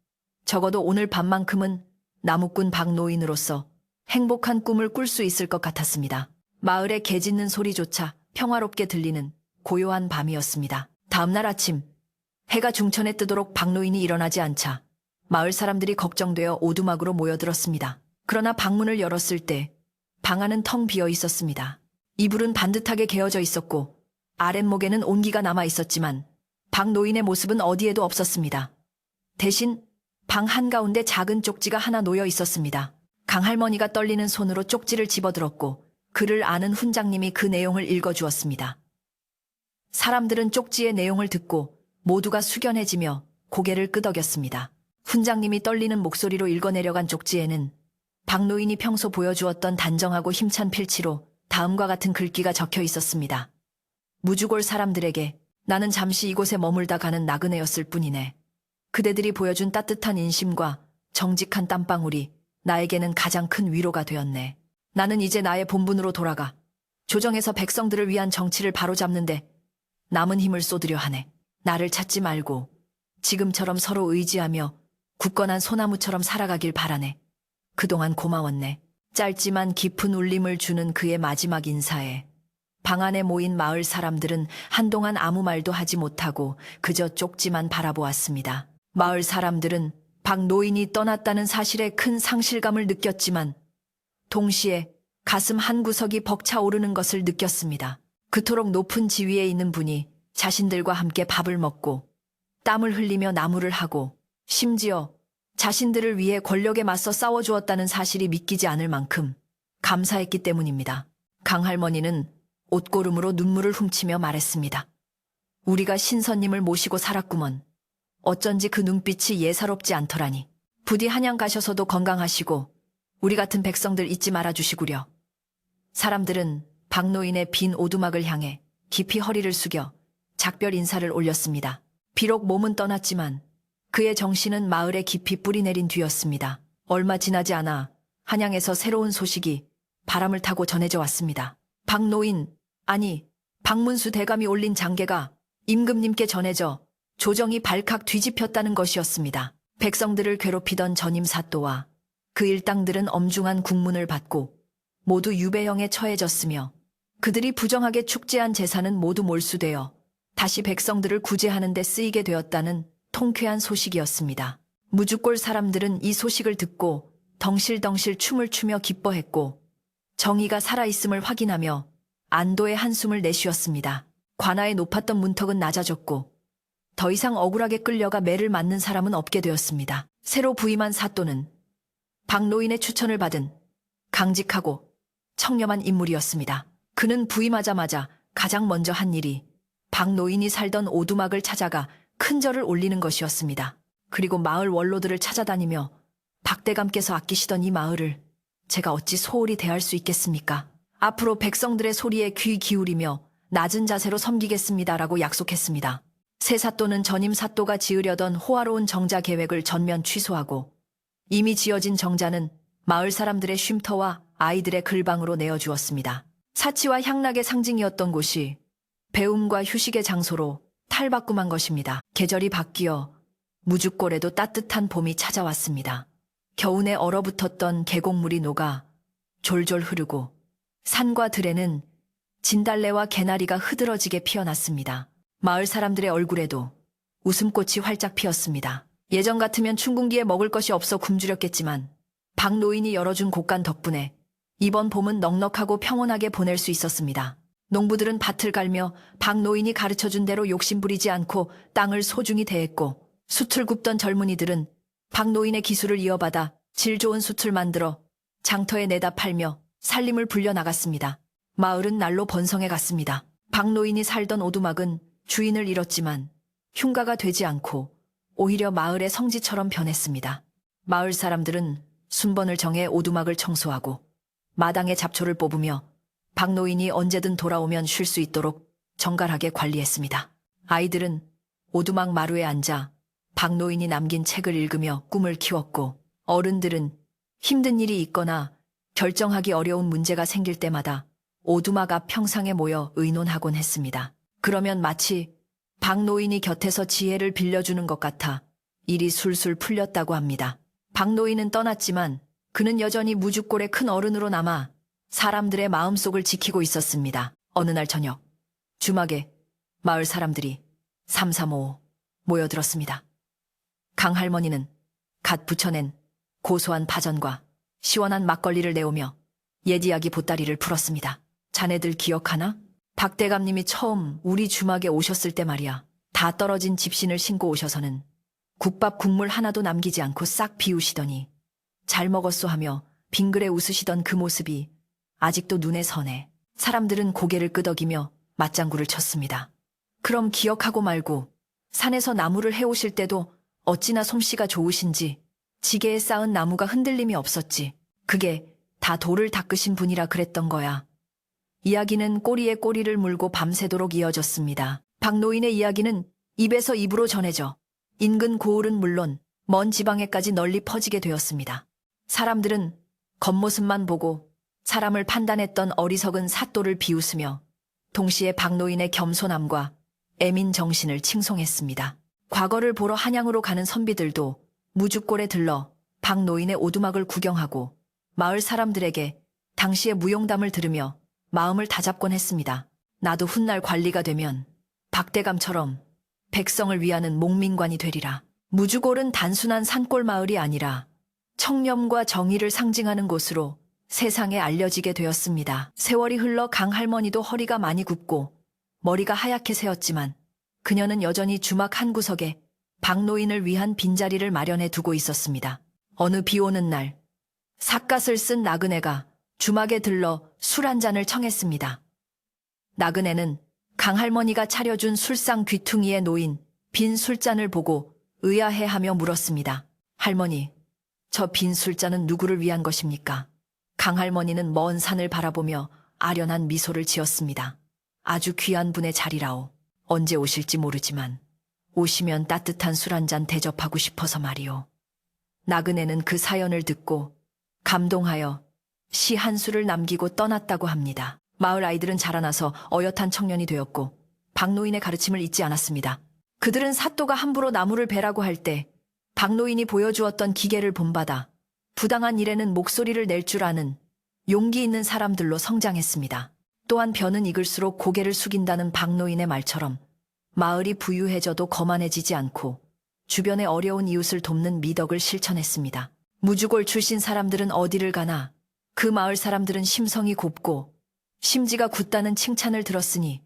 적어도 오늘 밤만큼은 나무꾼 박노인으로서 행복한 꿈을 꿀 수 있을 것 같았습니다. 마을의 개 짖는 소리조차 평화롭게 들리는 고요한 밤이었습니다. 다음날 아침 해가 중천에 뜨도록 박노인이 일어나지 않자 마을 사람들이 걱정되어 오두막으로 모여들었습니다. 그러나 방문을 열었을 때 방 안은 텅 비어 있었습니다. 이불은 반듯하게 개어져 있었고 아랫목에는 온기가 남아 있었지만 박노인의 모습은 어디에도 없었습니다. 대신 방 한가운데 작은 쪽지가 하나 놓여 있었습니다. 강할머니가 떨리는 손으로 쪽지를 집어들었고 그를 아는 훈장님이 그 내용을 읽어주었습니다. 사람들은 쪽지의 내용을 듣고 모두가 숙연해지며 고개를 끄덕였습니다. 훈장님이 떨리는 목소리로 읽어내려간 쪽지에는 박노인이 평소 보여주었던 단정하고 힘찬 필치로 다음과 같은 글귀가 적혀 있었습니다. 무주골 사람들에게 나는 잠시 이곳에 머물다 가는 나그네였을 뿐이네. 그대들이 보여준 따뜻한 인심과 정직한 땀방울이 나에게는 가장 큰 위로가 되었네. 나는 이제 나의 본분으로 돌아가 조정에서 백성들을 위한 정치를 바로잡는데 남은 힘을 쏟으려 하네. 나를 찾지 말고 지금처럼 서로 의지하며 굳건한 소나무처럼 살아가길 바라네. 그동안 고마웠네. 짧지만 깊은 울림을 주는 그의 마지막 인사에 방 안에 모인 마을 사람들은 한동안 아무 말도 하지 못하고 그저 쪽지만 바라보았습니다. 마을 사람들은 박노인이 떠났다는 사실에 큰 상실감을 느꼈지만 동시에 가슴 한구석이 벅차오르는 것을 느꼈습니다. 그토록 높은 지위에 있는 분이 자신들과 함께 밥을 먹고 땀을 흘리며 나무를 하고 심지어 자신들을 위해 권력에 맞서 싸워주었다는 사실이 믿기지 않을 만큼 감사했기 때문입니다. 강할머니는 옷고름으로 눈물을 훔치며 말했습니다. 우리가 신선님을 모시고 살았구먼. 어쩐지 그 눈빛이 예사롭지 않더라니. 부디 한양 가셔서도 건강하시고 우리 같은 백성들 잊지 말아주시구려. 사람들은 박노인의 빈 오두막을 향해 깊이 허리를 숙여 작별 인사를 올렸습니다. 비록 몸은 떠났지만 그의 정신은 마을에 깊이 뿌리내린 뒤였습니다. 얼마 지나지 않아 한양에서 새로운 소식이 바람을 타고 전해져 왔습니다. 박노인, 아니, 박문수 대감이 올린 장계가 임금님께 전해져 조정이 발칵 뒤집혔다는 것이었습니다. 백성들을 괴롭히던 전임 사또와 그 일당들은 엄중한 국문을 받고 모두 유배형에 처해졌으며 그들이 부정하게 축제한 재산은 모두 몰수되어 다시 백성들을 구제하는 데 쓰이게 되었다는 통쾌한 소식이었습니다. 무주골 사람들은 이 소식을 듣고 덩실덩실 춤을 추며 기뻐했고 정의가 살아있음을 확인하며 안도의 한숨을 내쉬었습니다. 관아에 높았던 문턱은 낮아졌고 더 이상 억울하게 끌려가 매를 맞는 사람은 없게 되었습니다. 새로 부임한 사또는 박노인의 추천을 받은 강직하고 청렴한 인물이었습니다. 그는 부임하자마자 가장 먼저 한 일이 박노인이 살던 오두막을 찾아가 큰 절을 올리는 것이었습니다. 그리고 마을 원로들을 찾아다니며 박대감께서 아끼시던 이 마을을 제가 어찌 소홀히 대할 수 있겠습니까? 앞으로 백성들의 소리에 귀 기울이며 낮은 자세로 섬기겠습니다라고 약속했습니다. 새 사또는 전임 사또가 지으려던 호화로운 정자 계획을 전면 취소하고 이미 지어진 정자는 마을 사람들의 쉼터와 아이들의 글방으로 내어주었습니다. 사치와 향락의 상징이었던 곳이 배움과 휴식의 장소로 탈바꿈한 것입니다. 계절이 바뀌어 무주골에도 따뜻한 봄이 찾아왔습니다. 겨우내 얼어붙었던 계곡물이 녹아 졸졸 흐르고 산과 들에는 진달래와 개나리가 흐드러지게 피어났습니다. 마을 사람들의 얼굴에도 웃음꽃이 활짝 피었습니다. 예전 같으면 춘궁기에 먹을 것이 없어 굶주렸겠지만 박노인이 열어준 곳간 덕분에 이번 봄은 넉넉하고 평온하게 보낼 수 있었습니다. 농부들은 밭을 갈며 박노인이 가르쳐준 대로 욕심부리지 않고 땅을 소중히 대했고 숯을 굽던 젊은이들은 박노인의 기술을 이어받아 질 좋은 숯을 만들어 장터에 내다 팔며 살림을 불려나갔습니다. 마을은 날로 번성해 갔습니다. 박노인이 살던 오두막은 주인을 잃었지만 흉가가 되지 않고 오히려 마을의 성지처럼 변했습니다. 마을 사람들은 순번을 정해 오두막을 청소하고 마당에 잡초를 뽑으며 박노인이 언제든 돌아오면 쉴 수 있도록 정갈하게 관리했습니다. 아이들은 오두막 마루에 앉아 박노인이 남긴 책을 읽으며 꿈을 키웠고 어른들은 힘든 일이 있거나 결정하기 어려운 문제가 생길 때마다 오두막 앞 평상에 모여 의논하곤 했습니다. 그러면 마치 박노인이 곁에서 지혜를 빌려주는 것 같아 일이 술술 풀렸다고 합니다. 박노인은 떠났지만 그는 여전히 무주골의 큰 어른으로 남아 사람들의 마음속을 지키고 있었습니다. 어느 날 저녁, 주막에 마을 사람들이 삼삼오오 모여들었습니다. 강할머니는 갓 부쳐낸 고소한 파전과 시원한 막걸리를 내오며 옛 이야기 보따리를 풀었습니다. 자네들 기억하나? 박대감님이 처음 우리 주막에 오셨을 때 말이야. 다 떨어진 집신을 신고 오셔서는 국밥 국물 하나도 남기지 않고 싹 비우시더니 잘 먹었소 하며 빙그레 웃으시던 그 모습이 아직도 눈에 선해. 사람들은 고개를 끄덕이며 맞장구를 쳤습니다. 그럼 기억하고 말고 산에서 나무를 해오실 때도 어찌나 솜씨가 좋으신지 지게에 쌓은 나무가 흔들림이 없었지. 그게 다 돌을 닦으신 분이라 그랬던 거야. 이야기는 꼬리에 꼬리를 물고 밤새도록 이어졌습니다. 박노인의 이야기는 입에서 입으로 전해져 인근 고을은 물론 먼 지방에까지 널리 퍼지게 되었습니다. 사람들은 겉모습만 보고 사람을 판단했던 어리석은 사또를 비웃으며 동시에 박노인의 겸손함과 애민 정신을 칭송했습니다. 과거를 보러 한양으로 가는 선비들도 무주골에 들러 박노인의 오두막을 구경하고 마을 사람들에게 당시의 무용담을 들으며 마음을 다잡곤 했습니다. 나도 훗날 관리가 되면 박대감처럼 백성을 위하는 목민관이 되리라. 무주골은 단순한 산골 마을이 아니라 청렴과 정의를 상징하는 곳으로 세상에 알려지게 되었습니다. 세월이 흘러 강할머니도 허리가 많이 굽고 머리가 하얗게 새었지만 그녀는 여전히 주막 한 구석에 박노인을 위한 빈자리를 마련해 두고 있었습니다. 어느 비 오는 날 삿갓을 쓴 나그네가 주막에 들러 술 한 잔을 청했습니다. 나그네는 강할머니가 차려준 술상 귀퉁이에 놓인 빈 술잔을 보고 의아해하며 물었습니다. 할머니, 저 빈 술잔은 누구를 위한 것입니까? 강할머니는 먼 산을 바라보며 아련한 미소를 지었습니다. 아주 귀한 분의 자리라오. 언제 오실지 모르지만 오시면 따뜻한 술 한 잔 대접하고 싶어서 말이오. 나그네는 그 사연을 듣고 감동하여 시 한 수를 남기고 떠났다고 합니다. 마을 아이들은 자라나서 어엿한 청년이 되었고 박노인의 가르침을 잊지 않았습니다. 그들은 사또가 함부로 나무를 베라고 할 때 박노인이 보여주었던 기계를 본받아 부당한 일에는 목소리를 낼 줄 아는 용기 있는 사람들로 성장했습니다. 또한 벼는 익을수록 고개를 숙인다는 박노인의 말처럼 마을이 부유해져도 거만해지지 않고 주변의 어려운 이웃을 돕는 미덕을 실천했습니다. 무주골 출신 사람들은 어디를 가나 그 마을 사람들은 심성이 곱고 심지가 굳다는 칭찬을 들었으니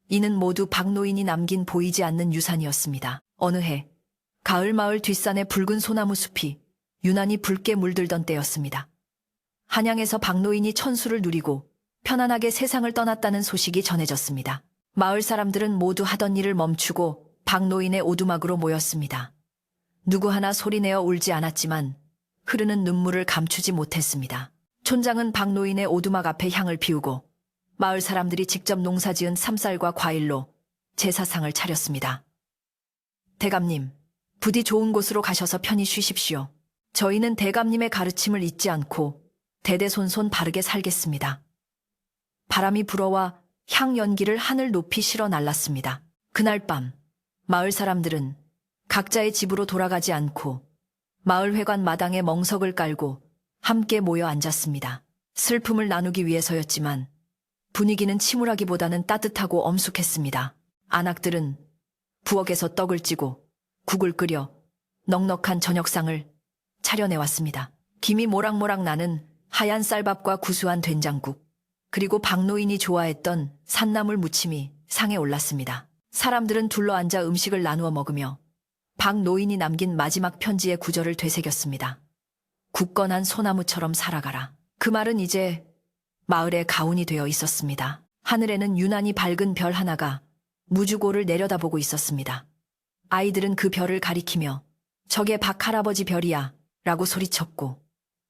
이는 모두 박노인이 남긴 보이지 않는 유산이었습니다. 어느 해 가을 마을 뒷산의 붉은 소나무 숲이 유난히 붉게 물들던 때였습니다. 한양에서 박노인이 천수를 누리고 편안하게 세상을 떠났다는 소식이 전해졌습니다. 마을 사람들은 모두 하던 일을 멈추고 박노인의 오두막으로 모였습니다. 누구 하나 소리내어 울지 않았지만 흐르는 눈물을 감추지 못했습니다. 촌장은 박노인의 오두막 앞에 향을 피우고 마을 사람들이 직접 농사지은 쌈쌀과 과일로 제사상을 차렸습니다. 대감님, 부디 좋은 곳으로 가셔서 편히 쉬십시오. 저희는 대감님의 가르침을 잊지 않고 대대손손 바르게 살겠습니다. 바람이 불어와 향 연기를 하늘 높이 실어 날랐습니다. 그날 밤 마을 사람들은 각자의 집으로 돌아가지 않고 마을 회관 마당에 멍석을 깔고 함께 모여 앉았습니다. 슬픔을 나누기 위해서였지만 분위기는 침울하기보다는 따뜻하고 엄숙했습니다. 안악들은 부엌에서 떡을 찌고 국을 끓여 넉넉한 저녁상을 차려내왔습니다. 김이 모락모락 나는 하얀 쌀밥과 구수한 된장국, 그리고 박노인이 좋아했던 산나물 무침이 상에 올랐습니다. 사람들은 둘러앉아 음식을 나누어 먹으며 박노인이 남긴 마지막 편지의 구절을 되새겼습니다. 굳건한 소나무처럼 살아가라. 그 말은 이제 마을의 가훈이 되어 있었습니다. 하늘에는 유난히 밝은 별 하나가 무주고를 내려다보고 있었습니다. 아이들은 그 별을 가리키며 저게 박할아버지 별이야 라고 소리쳤고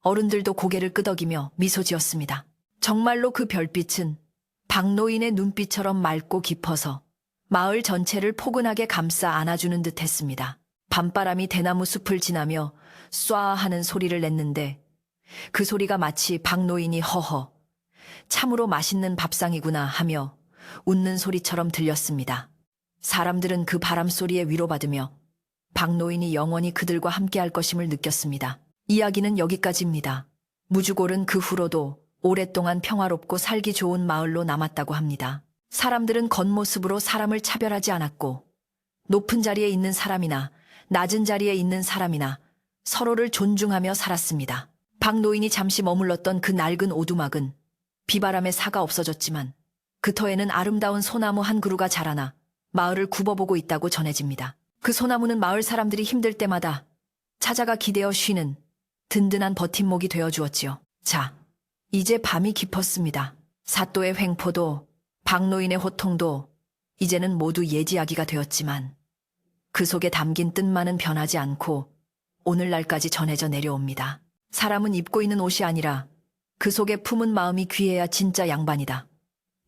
어른들도 고개를 끄덕이며 미소 지었습니다. 정말로 그 별빛은 박노인의 눈빛처럼 맑고 깊어서 마을 전체를 포근하게 감싸 안아주는 듯 했습니다. 밤바람이 대나무 숲을 지나며 쏴 하는 소리를 냈는데 그 소리가 마치 박노인이 허허, 참으로 맛있는 밥상이구나 하며 웃는 소리처럼 들렸습니다. 사람들은 그 바람 소리에 위로받으며 박노인이 영원히 그들과 함께할 것임을 느꼈습니다. 이야기는 여기까지입니다. 무주골은 그 후로도 오랫동안 평화롭고 살기 좋은 마을로 남았다고 합니다. 사람들은 겉모습으로 사람을 차별하지 않았고 높은 자리에 있는 사람이나 낮은 자리에 있는 사람이나 서로를 존중하며 살았습니다. 박노인이 잠시 머물렀던 그 낡은 오두막은 비바람에 사가 없어졌지만 그 터에는 아름다운 소나무 한 그루가 자라나 마을을 굽어보고 있다고 전해집니다. 그 소나무는 마을 사람들이 힘들 때마다 찾아가 기대어 쉬는 든든한 버팀목이 되어 주었지요. 자, 이제 밤이 깊었습니다. 사또의 횡포도 박노인의 호통도 이제는 모두 예지야기가 되었지만 그 속에 담긴 뜻만은 변하지 않고 오늘날까지 전해져 내려옵니다. 사람은 입고 있는 옷이 아니라 그 속에 품은 마음이 귀해야 진짜 양반이다.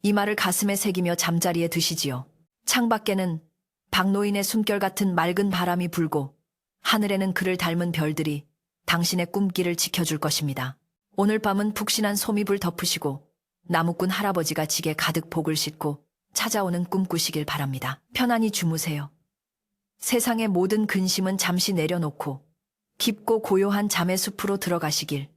이 말을 가슴에 새기며 잠자리에 드시지요. 창밖에는 박노인의 숨결 같은 맑은 바람이 불고 하늘에는 그를 닮은 별들이 당신의 꿈길을 지켜줄 것입니다. 오늘 밤은 푹신한 소미불 덮으시고 나무꾼 할아버지가 지게 가득 복을 싣고 찾아오는 꿈 꾸시길 바랍니다. 편안히 주무세요. 세상의 모든 근심은 잠시 내려놓고 깊고 고요한 잠의 숲으로 들어가시길.